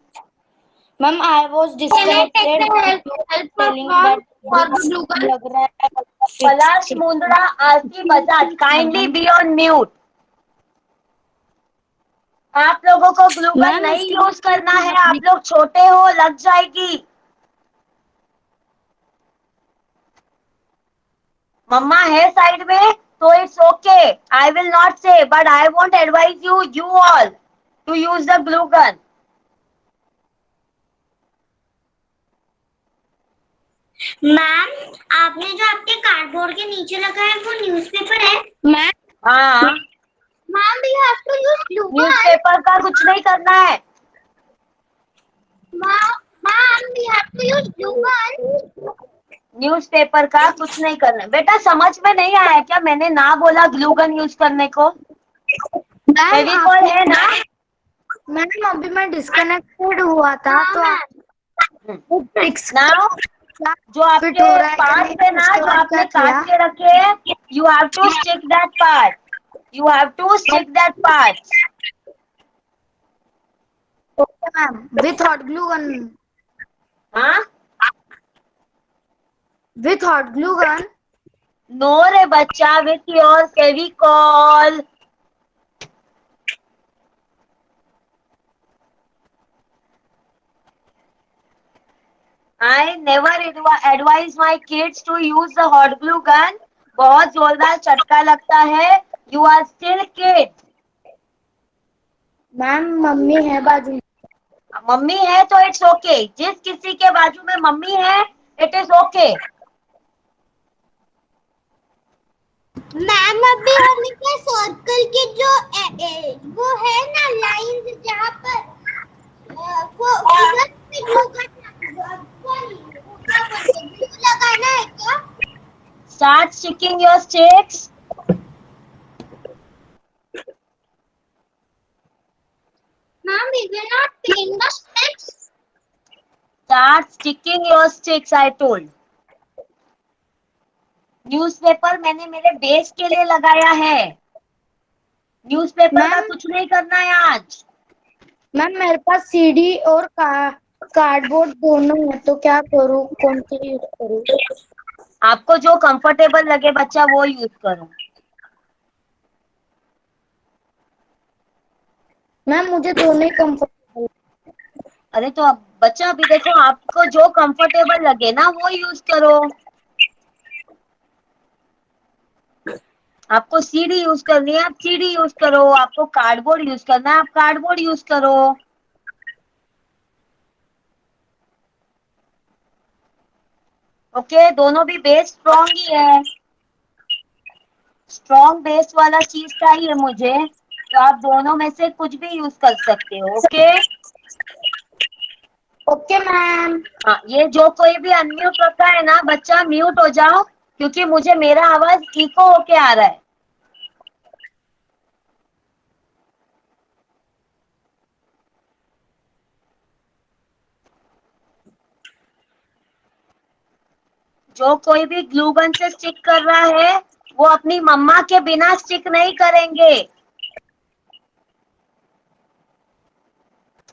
Ma'am I was disconnected telling that लग रहा है. Palash Mundra Aarti Bajaj kindly be on mute. आप लोगों को ग्लू गन नहीं यूज करना है. आप लोग छोटे हो, लग जाएगी. मम्मा है साइड में तो it's okay. I will not say but I won't advise you all to use the glue gun. Ma'am आपने जो आपके कार्डबोर्ड के नीचे लगा है वो न्यूज़पेपर है? मैम हाँ, ma'am we have to use glue gun. Newspaper का कुछ नहीं करना है. Ma'am we have to use glue gun. Newspaper का कुछ नहीं करना है. बेटा समझ में नहीं आया क्या? मैंने ना बोला ग्लू गन यूज करने को. फेविकॉल है ना? मैम अभी मैं डिस्कनेक्टेड हुआ था तो नाउ जो आपके पार्ट है ना, जो आपने काट के रखे हैं, you have to stick that part. You have to stick that part. Okay ma'am with hot glue gun. हाँ with hot glue gun. No रे बच्चा, with your Fevicol. I never advise my kids to use the hot glue gun. बहुत जोरदार चटका लगता है. You are still kids. Ma'am mummy है बाजू में. मम्मी है तो इट्स ओके. जिस किसी के बाजू में मम्मी है इट इज ओके. मैम अभी हमें क्या सर्कल के जो वो है ना लाइंस जहाँ पर वो उधर पे ग्लू लगाना है क्या? Start sticking your sticks. Ma'am, we will not pin the sticks. Start sticking your sticks, I told. Newspaper मैंने मेरे बेस के लिए लगाया है. न्यूज़पेपर का कुछ नहीं करना है आज. मैम मेरे पास सीडी और कार्डबोर्ड दोनों है तो क्या करूँ, कौन सा यूज करूँ? आपको जो कंफर्टेबल लगे बच्चा वो यूज करो. मैम मुझे दोनों ही कंफर्टेबल. अरे तो अब बच्चा अभी देखो, आपको जो कंफर्टेबल लगे ना वो यूज करो। आपको सीडी यूज करनी है, आप सीडी यूज करो। आपको कार्डबोर्ड यूज करना है, आप कार्डबोर्ड यूज करो। ओके, दोनों भी बेस स्ट्रॉन्ग ही है। स्ट्रॉन्ग बेस वाला चीज चाहिए मुझे, तो आप दोनों में से कुछ भी यूज कर सकते हो। Okay okay ma'am. हाँ, ये जो कोई भी अनम्यूट रखा है ना बच्चा, म्यूट हो जाओ, क्योंकि मुझे मेरा आवाज इको होके आ रहा है। जो कोई भी ग्लू गन से स्टिक कर रहा है वो अपनी मम्मा के बिना स्टिक नहीं करेंगे,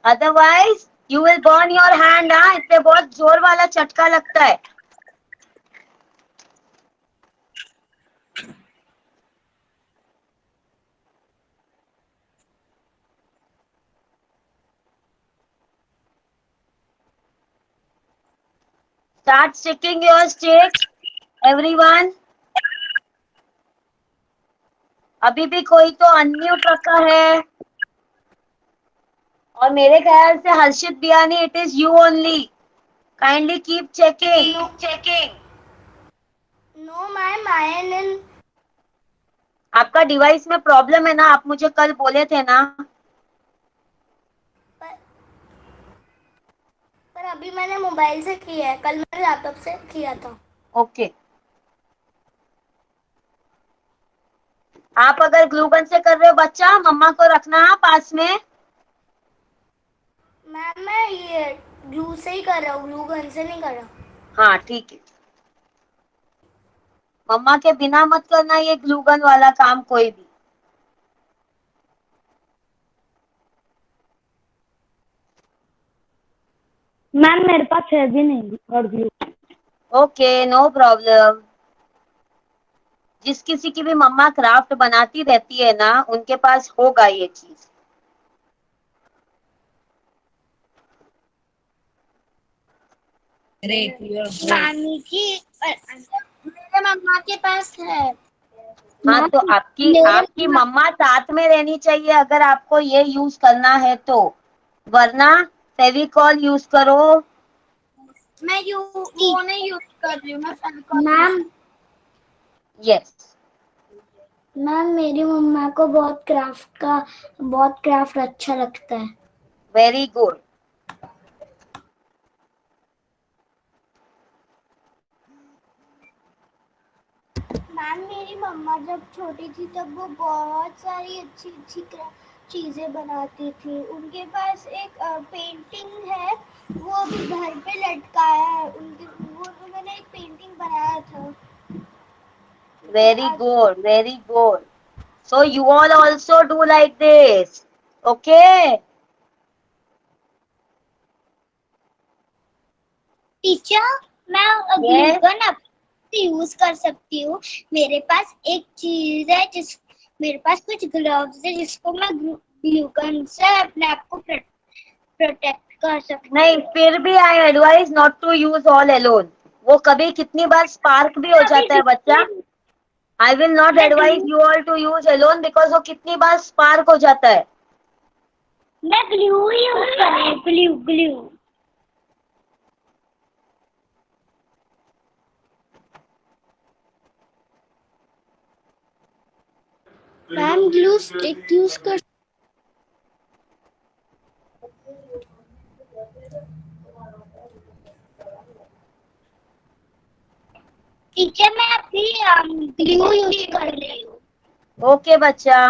otherwise you will burn your hand. हाँ, इससे बहुत जोर वाला झटका लगता है। Start sticking your stick, everyone. अभी भी कोई तो अनम्यूट रखा है, और मेरे ख्याल से Harshit Biyani, it is you only. Kindly keep checking. No, ma'am, I am in. आपका डिवाइस में प्रॉब्लम है ना, आप मुझे कल बोले थे ना। पर अभी मैंने मोबाइल से किया है, कल मैंने लैपटॉप से किया था। ओके, आप अगर ग्लू गन से कर रहे हो बच्चा, मम्मा को रखना पास में। मैम मैं ये ग्लू से ही कर रहा हूँ, ग्लू गन से नहीं कर रहा। हाँ ठीक है, मम्मा के बिना मत करना ये ग्लू गन वाला काम कोई भी। मैम मेरे पास है भी नहीं और ग्लू। Okay, no problem. जिस किसी की भी मम्मा क्राफ्ट बनाती रहती है ना, उनके पास होगा ये चीज। नानी की मेरे मम्मा के पास है। हाँ, तो आपकी मम्मा साथ में रहनी चाहिए अगर आपको ये यूज करना है तो, वरना फेविकॉल यूज करो। मैं वो नहीं यूज कर रही हूँ, मैं मैम। यस, मैम मेरी मम्मा को बहुत क्राफ्ट अच्छा लगता है। Very good. मैम मेरी मम्मा जब छोटी थी तब वो बहुत सारी अच्छी अच्छी चीजें बनाती थी। उनके पास एक पेंटिंग है, वो अभी घर पे लटकाया है। उन्होंने एक पेंटिंग बनाया था। Very good, very good. So you all also do like this, okay? Teacher मैं Yes. ग्लू गन यूज कर सकती हूँ। मेरे पास एक चीज है मेरे पास कुछ ग्लव्स है जिसको मैं ग्लू गन से अपने आप को प्रोटेक्ट कर सकती हूँ। नहीं, फिर भी I advise not to use all alone. वो कभी कितनी बार स्पार्क भी हो जाता है बच्चा। I will not advise you all to use alone, because वो कितनी बार स्पार्क हो जाता है। मैं ग्लू यूज कर रही हूँ, glue. Ma'am glue stick use कर। टीचर मैं अभी ग्लू यूज कर रही हूँ। ओके बच्चा,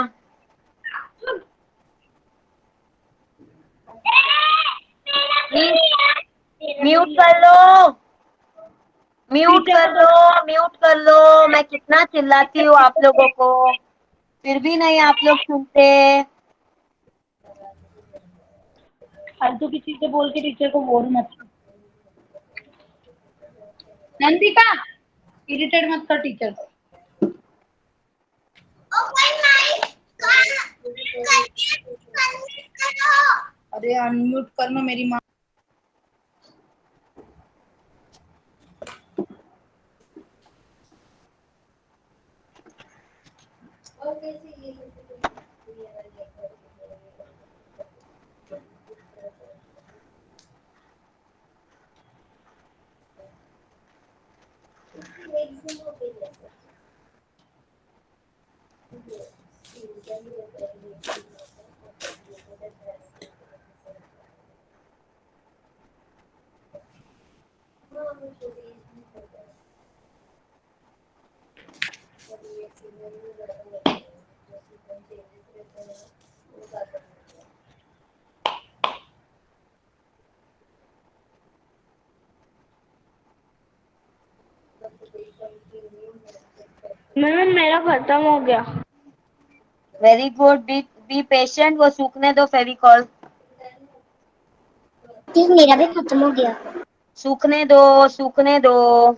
म्यूट कर लो, म्यूट कर लो, म्यूट कर लो। मैं कितना चिल्लाती हूँ आप लोगों को, फिर भी नहीं आप लोग सुनते। फालतू की चीजें बोल के टीचर को बोर मत कर। नंदिता, इरिटेट मत कर टीचर को। अरे अनम्यूट करना मेरी माँ। मैम मेरा खत्म हो गया। वेरी गुड, बी पेशेंट, वो सूखने दो फेविकॉल, मेरा भी खत्म हो गया। सूखने दो, सूखने दो।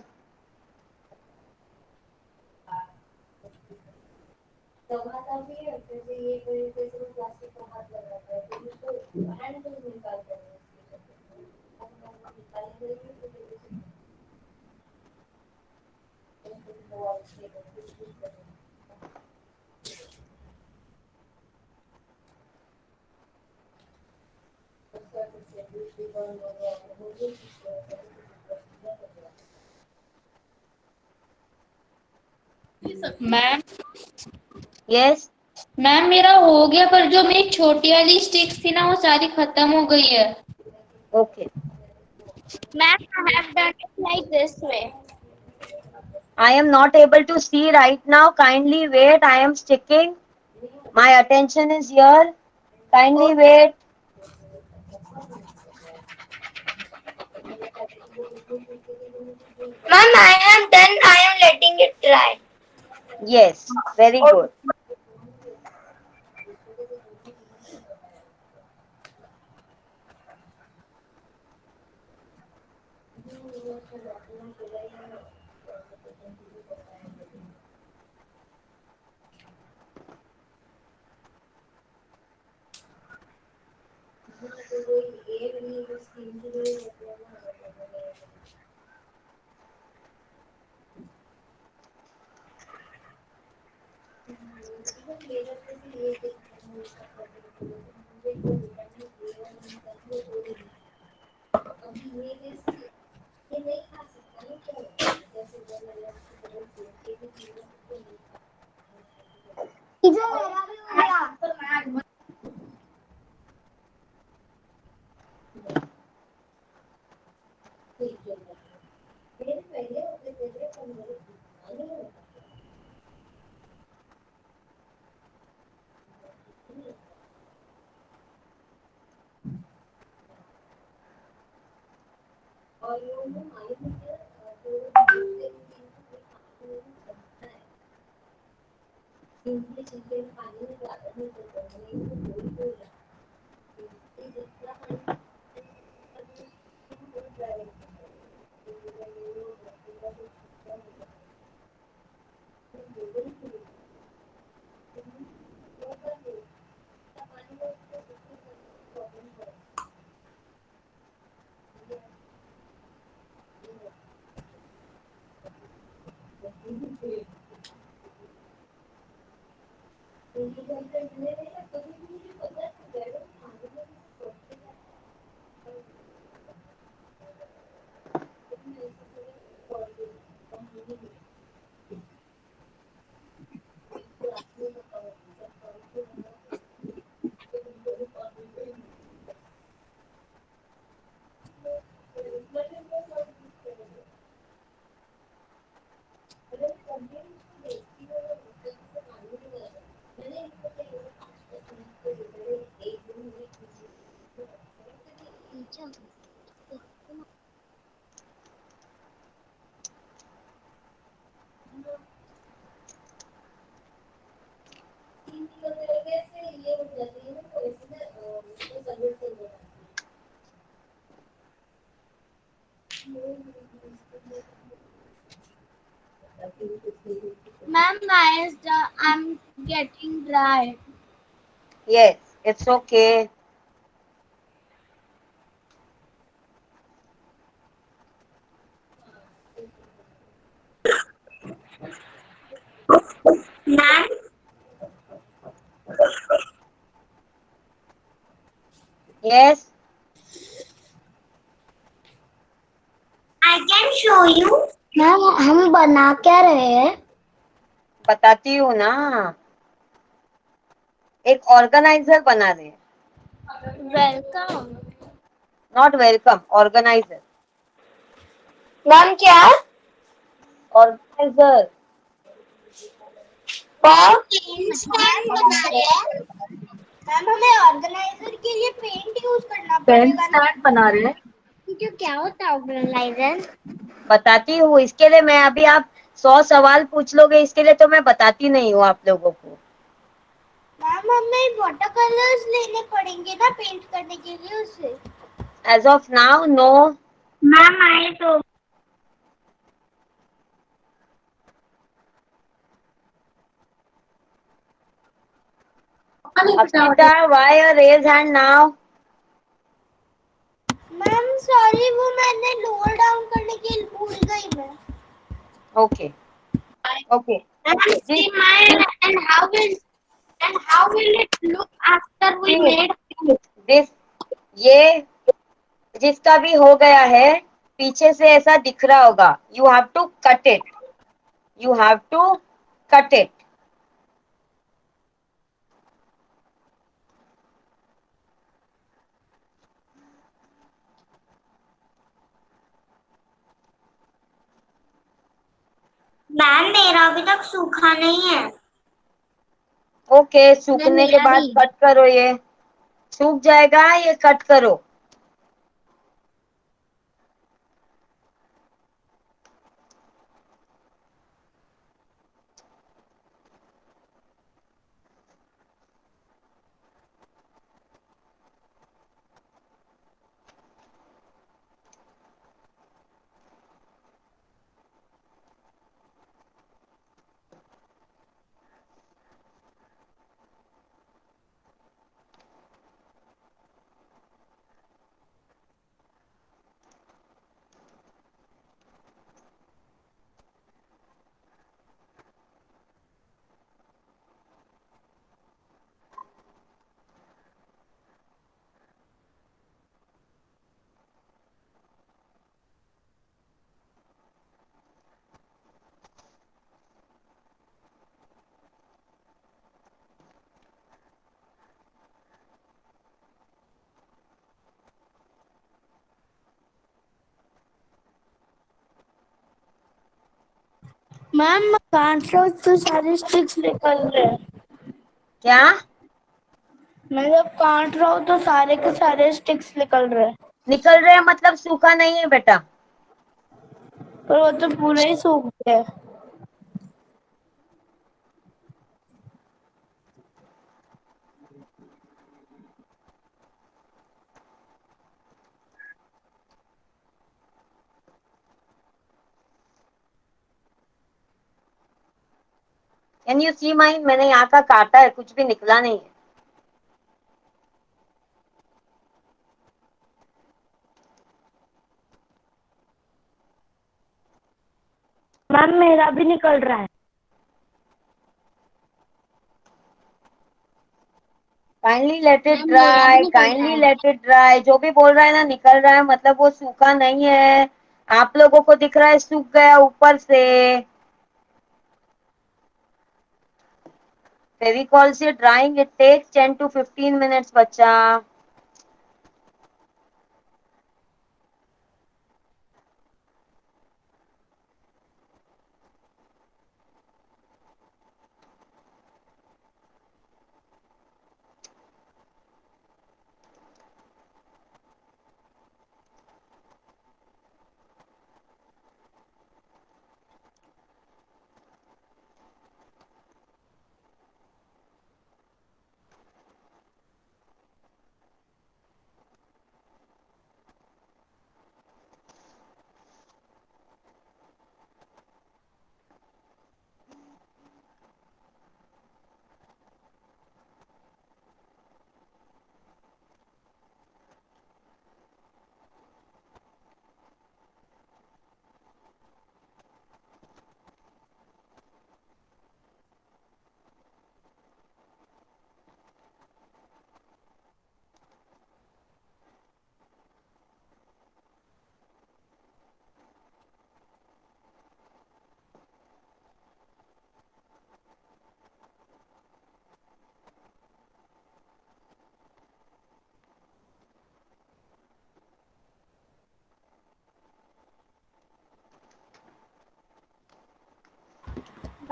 मैम यस, मैम मेरा हो गया, पर जो मेरी छोटी वाली स्टिक्स थी ना वो सारी खत्म हो गई है। Okay. Ma'am, I have done it like this way. I am not able to see right now. Kindly wait. I am sticking. My attention is here. Kindly wait. Ma'am, I am done. I am letting it dry. Yes, very good. Ma'am, I'm getting dry. Yes, it's okay. Ma'am, Yes. I can show you. Ma'am हम बना क्या रहे हैं? बताती हूँ ना, एक ऑर्गेनाइजर बना रहे हैं. Welcome. Not welcome, organiser. Ma'am क्या? ऑर्गेनाइजर. पेन स्टैंड बना रहे हैं. मैम हमें ऑर्गेनाइजर के लिए पेंट यूज करना पड़ेगा ना. बना रहे हैं. क्योंकि क्या होता है ऑर्गेनाइजर? बताती हूँ, इसके लिए मैं अभी आप 100 सवाल पूछ लोगे, इसके लिए तो मैं बताती नहीं हूँ आप लोगों को. मैम हमें वाटर कलर्स लेने पड़ेंगे ना पेंट करने के लिए उससे. As of now no. Ma'am आए तो Akshita, why you raise hand now? Ma'am sorry वो मैंने लोअर डाउन करने के लिए भूल गई मैं. Okay. Okay. See mine and how will it look after we made? This ये जिसका भी हो गया है, पीछे से ऐसा दिख रहा होगा. You have to cut it. You have to cut it. Ma'am मेरा अभी तक सूखा नहीं है. ओके, सूखने के मेरा बाद भी. कट करो. ये सूख जाएगा, ये कट करो. मैम मैं कांच रहा हूँ तो सारे स्टिक्स निकल रहे हैं. क्या? मैं जब काट रहा हूँ तो सारे के सारे स्टिक्स निकल रहे हैं. निकल रहे हैं मतलब सूखा नहीं है बेटा. पर वो तो पूरे ही सूख गए. Can you see mine? मैंने यहाँ का काटा है, कुछ भी निकला नहीं है. मैम मेरा भी निकल रहा है. काइंडली लेट इट मैम मेरा भी ड्राई, निकल रहा काइंडली है. Let it dry. जो भी बोल रहा है ना निकल रहा है, मतलब वो सूखा नहीं है. आप लोगों को दिख रहा है सूख गया ऊपर से. फेविकॉल से drying it takes 10 to 15 minutes बच्चा.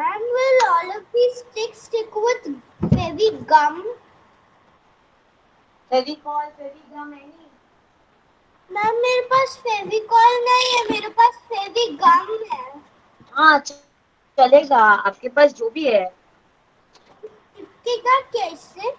And will all of these sticks stick with Fevi gum? Fevicol Fevigum any? Ma'am मेरे पास फेविकॉल नहीं है, मेरे पास फेवी गम है। हाँ चलेगा, आपके पास जो भी है। चिपकेगा कैसे?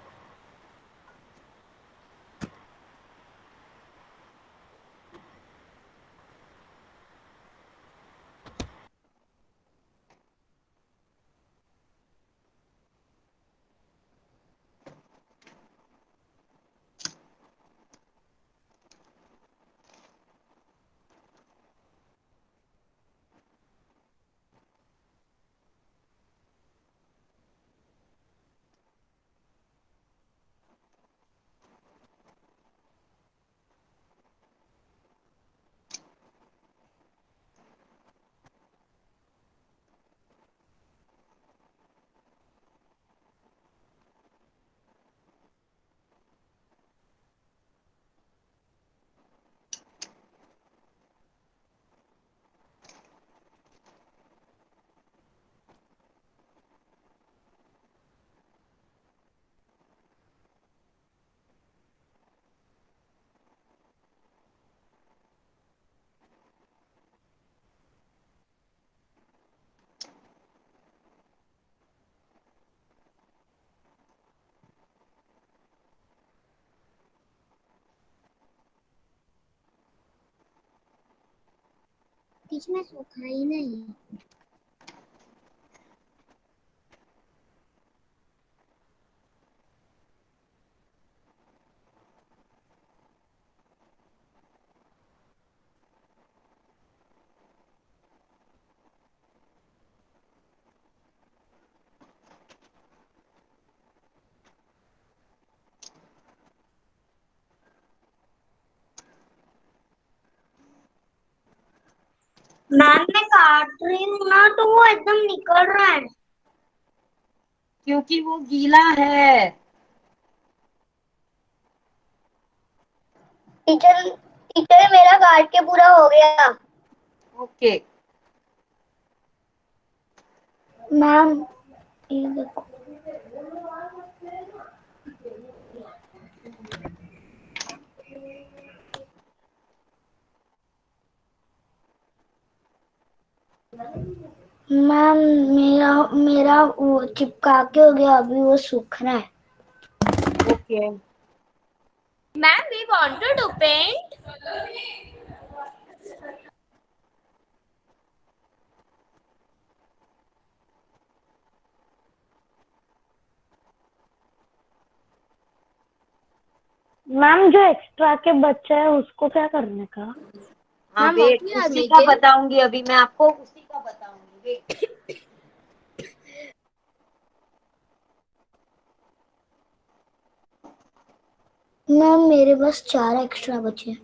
बीच में सूखा ही नहीं। मैम मैं काट रही हूँ ना तो वो एकदम निकल रहा है। क्योंकि वो गीला है। टीचर टीचर मेरा काट के पूरा हो गया। ओके मैम ये देखो। मैम मेरा मेरा वो चिपका के हो गया, अभी वो सूख रहा है। Okay Ma'am, we want to do paint. Ma'am जो एक्स्ट्रा के बच्चा है उसको क्या करने का? हाँ मैम वेट, वापस आ उसी गई का क्या? बताऊंगी अभी मैं आपको, उसी का बताऊंगी वेट। मैम मेरे पास 4 एक्स्ट्रा बचे।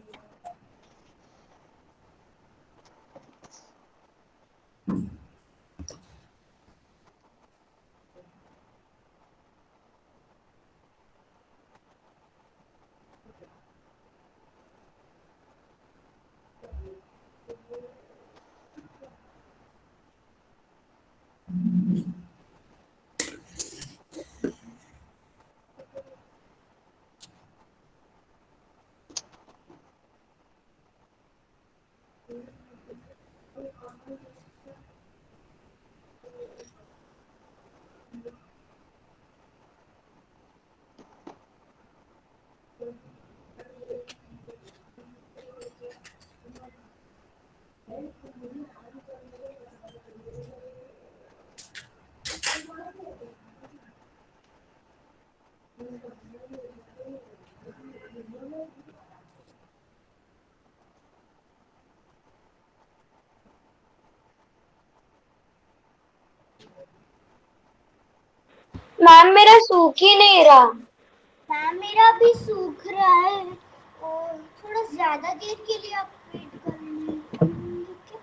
मैम मेरा सूख ही नहीं रहा। मैम मेरा भी सूख रहा है और थोड़ा ज्यादा देर के लिए आप वेट करेंगे क्या?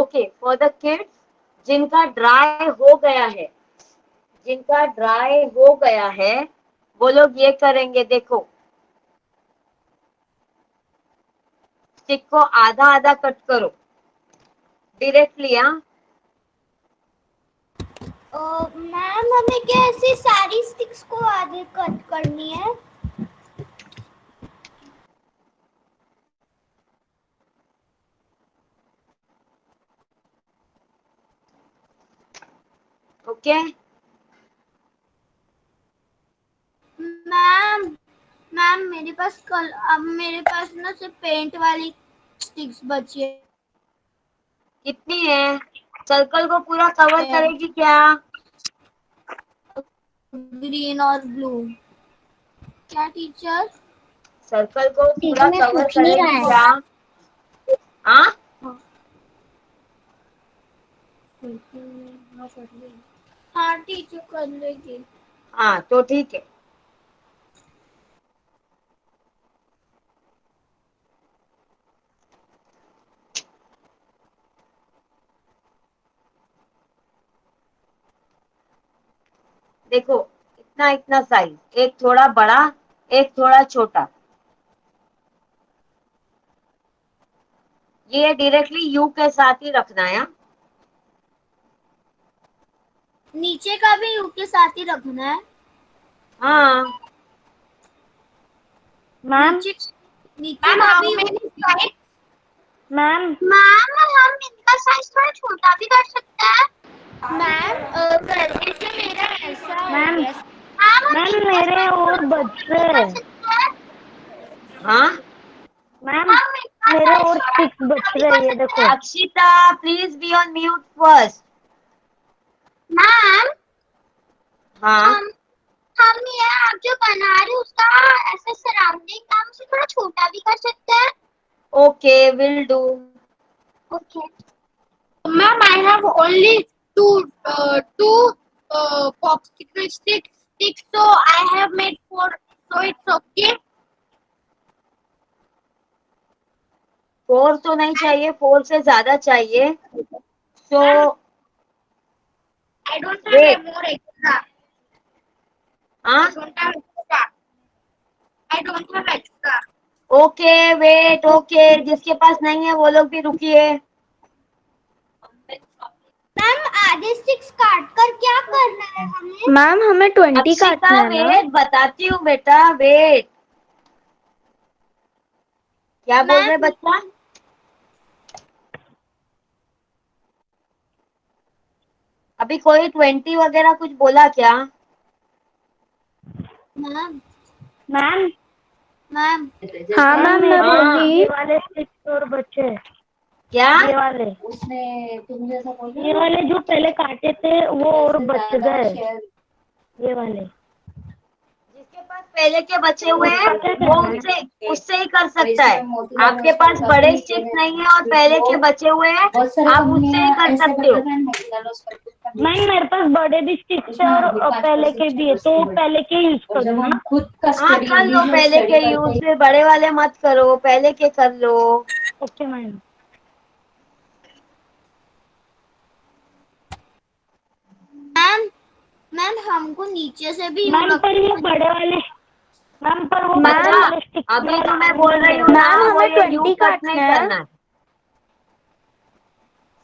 ओके फॉर द किड्स जिनका ड्राई हो गया है, जिनका ड्राई हो गया है वो लोग ये करेंगे, देखो स्टिक को आधा आधा कट करो डायरेक्टली। हाँ मैम हमें क्या ऐसी सारी स्टिक्स को आधे कट करनी है? ओके मैम मैम मेरे पास अब मेरे पास ना सिर्फ पेंट वाली स्टिक्स बची है। कितनी है? सर्कल को पूरा कवर करेगी क्या? ग्रीन और ब्लू। क्या टीचर? सर्कल को पूरा टीचर, मैं कवर पूछ नहीं करेगी रहा क्या? हाँ हाँ टीचर कर लेगी। हाँ तो ठीक है। देखो इतना इतना साइज, एक थोड़ा बड़ा एक थोड़ा छोटा, ये डायरेक्टली यू के साथ ही रखना है। हाँ? नीचे का भी यू के साथ ही रखना है। हाँ मैम नीचे का भी मैम मैम हम इनका साइज थोड़ा छोटा भी कर सकते हैं। मैम पहले से मेरा ऐसा है। मैम मैम मैम मेरे और बच्चे, हाँ मैम मेरे और 6 बच रहे, ये देखो। Akshita please be on mute first. Ma'am हाँ हम ये आप जो बना रहे हैं उसका ऐसे सराउंडिंग हम उसे थोड़ा छोटा भी कर सकते हैं। Okay will do. Okay. Ma'am, I have only two popsicle sticks, so I have made 4, so it's okay. 4 तो नहीं चाहिए, 4 से ज्यादा चाहिए। सो I don't have Wait. more extra. हाँ I don't have extra. Okay wait, okay जिसके पास नहीं है वो लोग भी रुकिए। मैम आधे स्टिक्स काट कर क्या करना है हमें? मैम हमें 20 अक्षिता काटना है ना? वेट, बताती हूँ बेटा वेट। क्या बोल रहे बच्चा? अभी कोई 20 वगैरह कुछ बोला क्या? मैम मैम मैम हाँ मैम मैं हाँ। बोली। ये वाले 6 और बच्चे, क्या? ये वाले, ये वाले जो पहले काटे थे वो और बच गए, ये वाले। जिसके पास पहले के बचे हुए हैं उसका क्या वो करना है? उससे ही कर सकता है। आपके पास बड़े स्टिक्स नहीं है और पहले के बचे हुए हैं, आप उससे ही कर सकते हो। मैम मेरे पास बड़े भी स्टिक्स है और पहले के भी है, तो पहले के यूज करूँ ना? हाँ कर लो पहले के यूज, फिर बड़े वाले मत करो, पहले के कर लो। Okay ma'am. मैम हमको नीचे से भी मैम पर ये बड़े वाले, मैम पर वो बड़े बच्चा वाले स्टिक्स अभी तो मैं बोल रही हूँ ना, मैम, वो हमें ये 20 यू कट काटना नहीं है। करना है।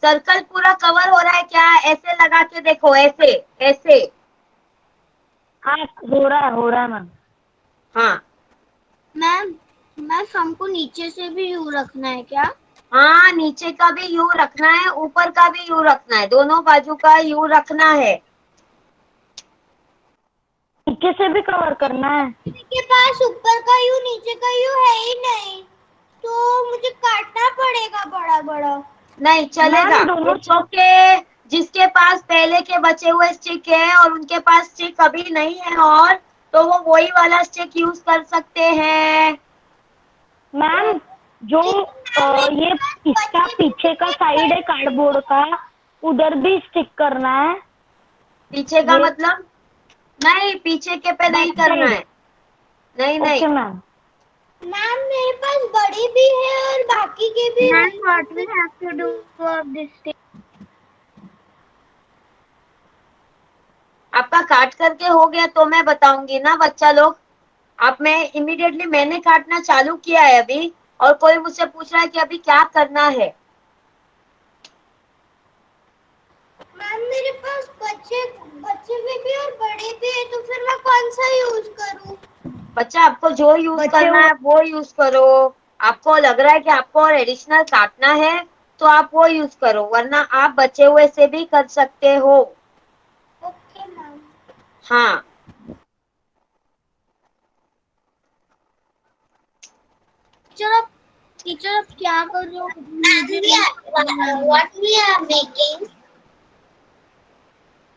सर्कल पूरा कवर हो रहा है क्या? ऐसे लगा के देखो, ऐसे ऐसे। हाँ हो रहा है मैम। हाँ मैम हमको नीचे से भी यू रखना है क्या? हाँ नीचे का भी यू रखना है, ऊपर का भी यू रखना है, दोनों बाजू का यू रखना है। नीचे से भी कवर करना है। मेरे पास ऊपर का यू नीचे का यू है ही नहीं, तो मुझे काटना पड़ेगा बड़ा बड़ा। नहीं चलेगा, मैम, दोनों- इट्स ओके। जिसके पास पहले के बचे हुए स्टिक है और उनके पास स्टिक अभी नहीं है और, तो वो वही वाला स्टिक यूज कर सकते हैं। मैम जो ये इसका पीछे का साइड है कार्डबोर्ड का, उधर भी स्टिक करना है। पीछे का ये- मतलब? नहीं पीछे के पे नहीं Back करना side. है, नहीं ओके नहीं। मैम। मैम मेरे पास बड़ी भी है और बाकी के भी है। Ma'am, what we have to do of this thing? आपका काट करके हो गया तो मैं बताऊंगी ना बच्चा लोग। आप मैं इमीडिएटली मैंने काटना चालू किया है अभी, और कोई मुझसे पूछ रहा है कि अभी क्या करना है। मैम मेरे पास बच्चे बच्चे भी और बड़े भी है, तो फिर मैं कौन सा यूज करूं? बच्चा आपको जो यूज करना है वो यूज करो। आपको लग रहा है कि आपको और एडिशनल काटना है तो आप वो यूज करो, वरना आप बचे हुए से भी कर सकते हो। Okay ma'am. हाँ, टीचर अब क्या कर रहे हो? What we are making?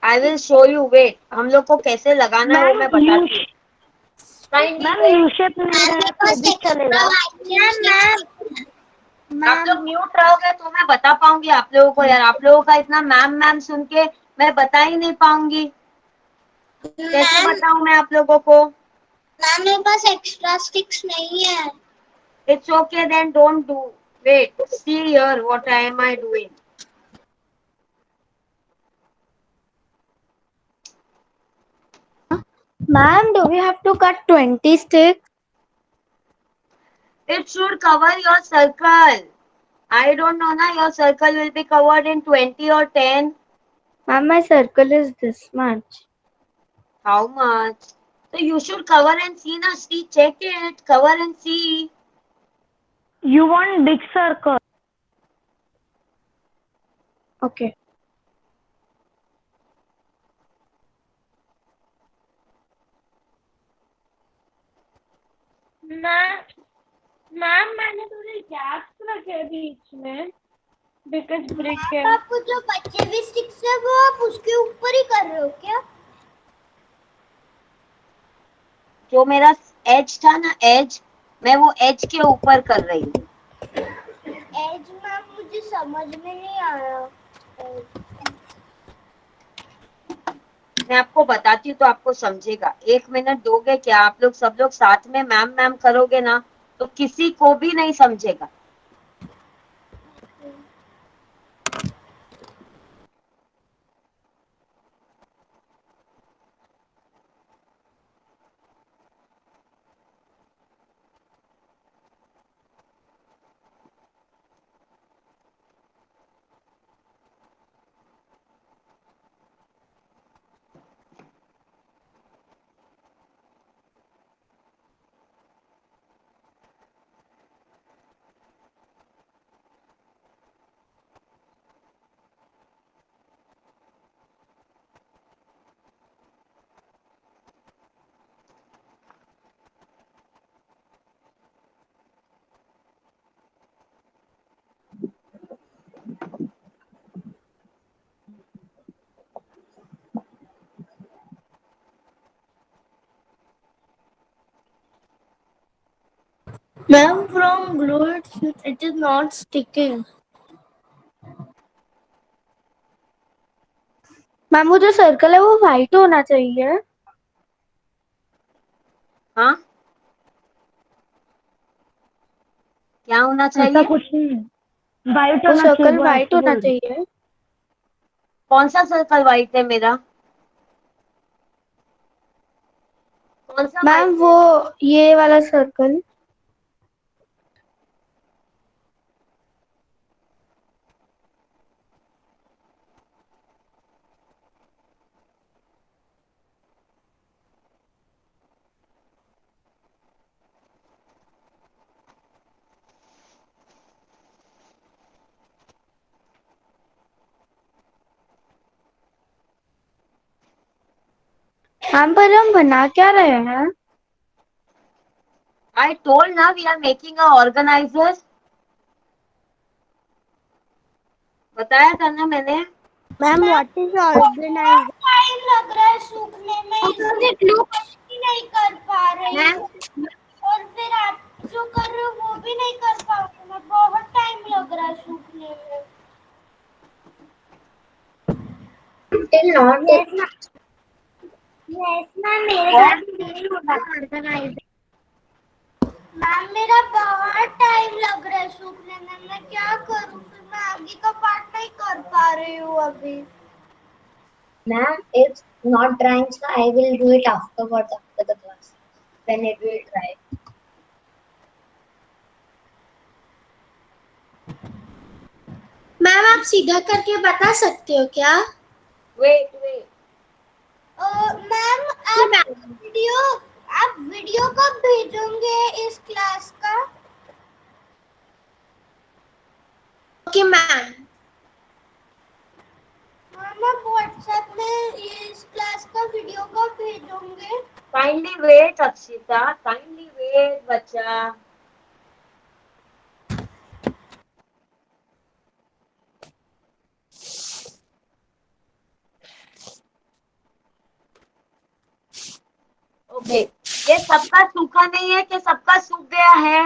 I will show you, wait. हम लोग को कैसे लगाना है वो मैं बताती हूँ। Kindly ma'am wait. U shape नहीं रहे तो भी चलेगा। आप लोग म्यूट रहोगे तो मैं बता पाऊंगी आप लोगों को यार। आप लोगों का इतना मैम मैम सुन के मैं बता ही नहीं पाऊंगी। कैसे बताऊं मैं आप लोगों को? मैम मेरे पास एक्स्ट्रा स्टिक्स नहीं है। It's okay then don't do. Wait, see here what I am I doing. Ma'am, do we have to cut 20 sticks? It should cover your circle. I don't know na, your circle will be covered in 20 or 10. Ma'am, my circle is this much. How much? So you should cover and see na. See, check it. Cover and see. You want big circle. Okay. Ma'am मैंने थोड़े गैप्स रखे बीच में बिकॉज ब्रेक है। आपको जो बच्चे भी स्टिक्स है वो आप उसके ऊपर ही कर रहे हो क्या? जो मेरा एज था ना, एज, मैं वो एज के ऊपर कर रही हूँ। एज मैम मुझे समझ में नहीं आया। मैं आपको बताती हूँ तो आपको समझेगा। 1 मिनट दोगे क्या? आप लोग सब लोग साथ में मैम मैम करोगे ना तो किसी को भी नहीं समझेगा। Ma'am, from glue, it is not sticking. Ma'am वो जो सर्कल है वो व्हाइट होना चाहिए। हाँ, क्या होना ऐसा चाहिए? कुछ नहीं, वाइट वो होना चाहिए। सर्कल वो व्हाइट ऐसे होना बोल रही। चाहिए। कौन सा सर्कल व्हाइट है मेरा? कौन सा मैम व्हाइट वो है? ये वाला सर्कल। मैम पर हम बना क्या रहे हैं? I told ना we are making a organizer. बताया था ना मैंने। Ma'am what is organiser? Time लग रहा है सूखने में, इसलिए ही नहीं कर पा रही मैम, हूँ। और फिर आप जो कर रहे हो वो भी नहीं कर पाऊंगी मैं, बहुत टाइम लग रहा है सूखने में। यस मैम, मेरे घर भी नहीं होगा ऑर्गेनाइजर। मैम मेरा बहुत टाइम लग रहा है सूखने में, मैं क्या करूँ? फिर मैं आगे का पार्ट नहीं कर पा रही हूँ अभी। Ma'am, it's not drying, so I will do it afterwards after the class. Then it will dry. Ma'am आप सीधा करके बता सकते हो क्या? वेट वेट, मैम आप वीडियो कब भेजोगे इस क्लास का? Okay ma'am. मैम आप व्हाट्सएप में इस क्लास का वीडियो कब भेजोगे? Kindly wait Akshita, kindly wait बच्चा। ओके, ये सबका सूखा नहीं है कि सबका सूख गया है?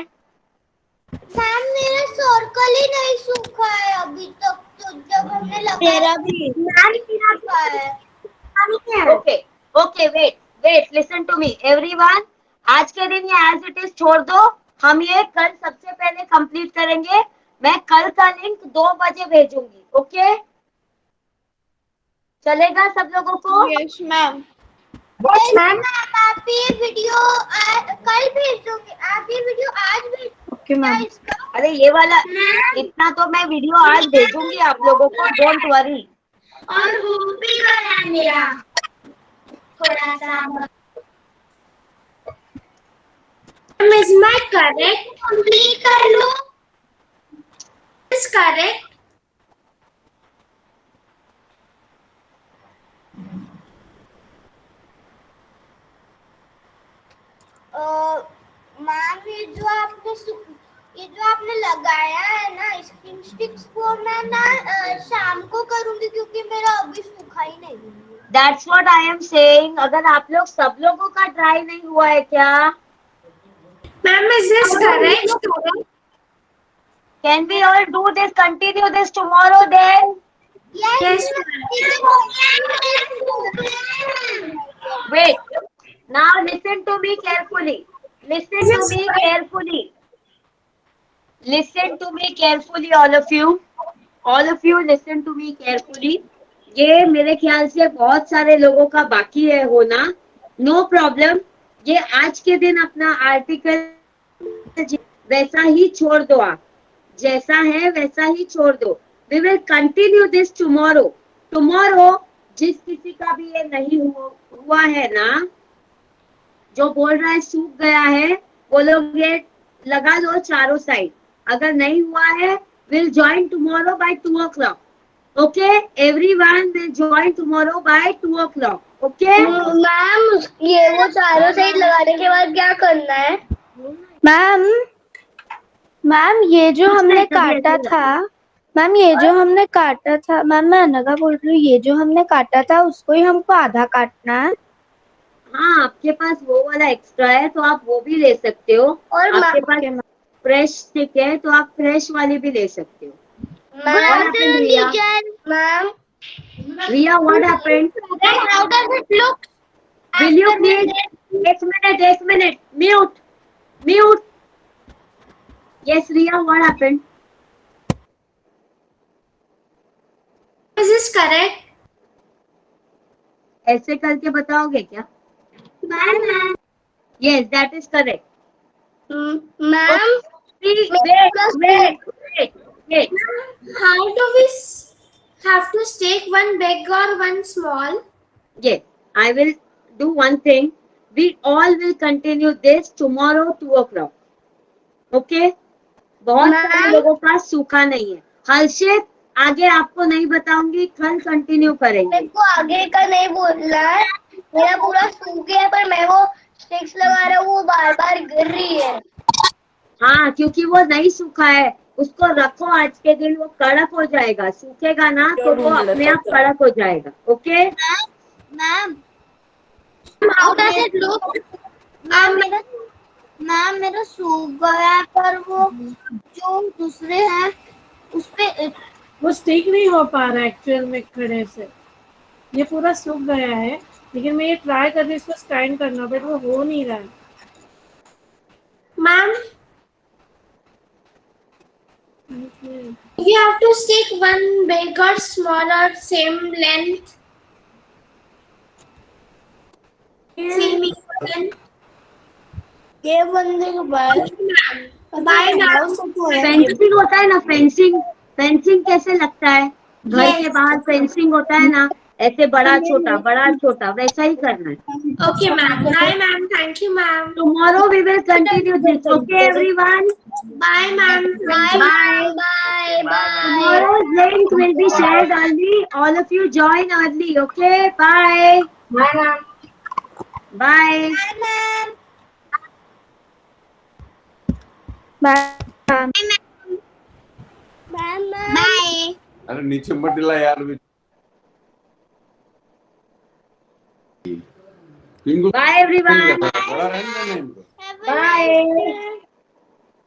मैम मेरा सर्कल ही नहीं सूखा है अभी तक, तो जब हमने लगाया मेरा भी। मैम सूखा है। Okay okay, wait wait, listen to me everyone. आज के दिन ये एज इट इज छोड़ दो, हम ये कल सबसे पहले कंप्लीट करेंगे। मैं कल का लिंक 2 बजे भेजूंगी, ओके? चलेगा सब लोगों को? Yes ma'am. मैम आप ये वीडियो कल भेज दोगे? आप ये वीडियो आज भेज ओके मैम। इसका? अरे ये वाला, इतना तो मैं वीडियो आज भेजूंगी आप लोगों को, डोंट वरी। और वो भी करा मेरा थोड़ा सा। Is my correct? कंप्लीट कर लो। Is correct? मैम ये जो आपने लगाया है ना स्किन स्टिक्स, को मैं ना शाम को करूंगी क्योंकि मेरा अभी सूखा ही नहीं है। That's what I am saying. अगर आप लोग सब लोगों का ट्राई नहीं हुआ है क्या? Ma'am, is this correct? Can we all do this, continue this tomorrow then? Yes, Wait. Now listen to me carefully. Listen to me carefully. Listen to me carefully, all of you. All of you listen to me carefully. ये मेरे ख्याल से बहुत सारे लोगों का बाकी है होना। No problem. ये आज के दिन अपना आर्टिकल वैसा ही छोड़ दो, आप जैसा है वैसा ही छोड़ दो। We will continue this tomorrow. Tomorrow जिस किसी का भी ये नहीं हुआ है ना, जो बोल रहा है सूख गया है, वो लोग ये लगा दो चारों साइड। अगर नहीं हुआ है, will join tomorrow bye 2 o'clock. Okay, everyone will join tomorrow by 2 o'clock. Okay? Ma'am ये वो चारों साइड लगाने के बाद क्या करना है? मैम ये जो हमने काटा था, मैम ये जो हमने काटा था, मैम मैं अनघा बोल रही हूँ, ये जो हमने काटा था उसको ही हमको आधा काटना है। हाँ, आपके पास वो वाला एक्स्ट्रा है तो आप वो भी ले सकते हो। और आपके पास फ्रेश स्टिक है तो आप फ्रेश वाली भी ले सकते हो। What happened, Riya? Ma'am Riya, what happened? How does it look? Will you please? एक minute. Mute. Yes, Riya, what happened? Is this correct? ऐसे करके बताओगे क्या? Yes, that is correct. Ma'am Wait. how do we have to stake one big or one small? Yes, I will do one thing. We all will continue this tomorrow 2 o'clock. Okay? बहुत सारे लोगों का सूखा नहीं है। हर्षित, आगे आपको नहीं बताऊंगी, कल कंटिन्यू करेंगे। मेरे को आगे का नहीं बोलना है, मेरा पूरा सूख गया, पर मैं वो स्टिक्स लगा रहा हूँ, वो बार बार गिर रही है। हाँ, क्योंकि वो नहीं सूखा है, उसको रखो आज के दिन, वो कड़क हो जाएगा। सूखेगा ना तो वो अपने आप कड़क हो जाएगा। Okay? Ma'am how does it look? Ma'am मेरा सूख गया है, पर वो जो दूसरे हैं उस पे वो स्टिक नहीं हो पा रहा है एक्चुअल में खड़े से। ये पूरा सूख गया है, लेकिन मैं ये ट्राई कर रही हूँ इसको स्टैंड करना, बट वो हो नहीं रहा है। Ma'am, you have to stick one big or small or same length. Same equal length. ये बंदे को बाय Bye, ma'am. हाउस तो है फेंसिंग होता है ना, फेंसिंग, फेंसिंग कैसे लगता है, घर Yes. के बाहर फेंसिंग होता है ना, ऐसे बड़ा छोटा वैसा ही करना है. Okay, ma'am. Bye, ma'am. Thank you, ma'am. Tomorrow we will continue this. Okay, everyone. Bye, ma'am. Bye. Bye. Bye. Tomorrow's link will be shared early. All of you join early. Okay. Bye. Bye, ma'am. Bye. Bye, ma'am. Bye Bye, ma'am. Bye. अरे नीचे मत डिला यार. Bye, everyone. बड़ा रहने देना इनको. Have a nice day.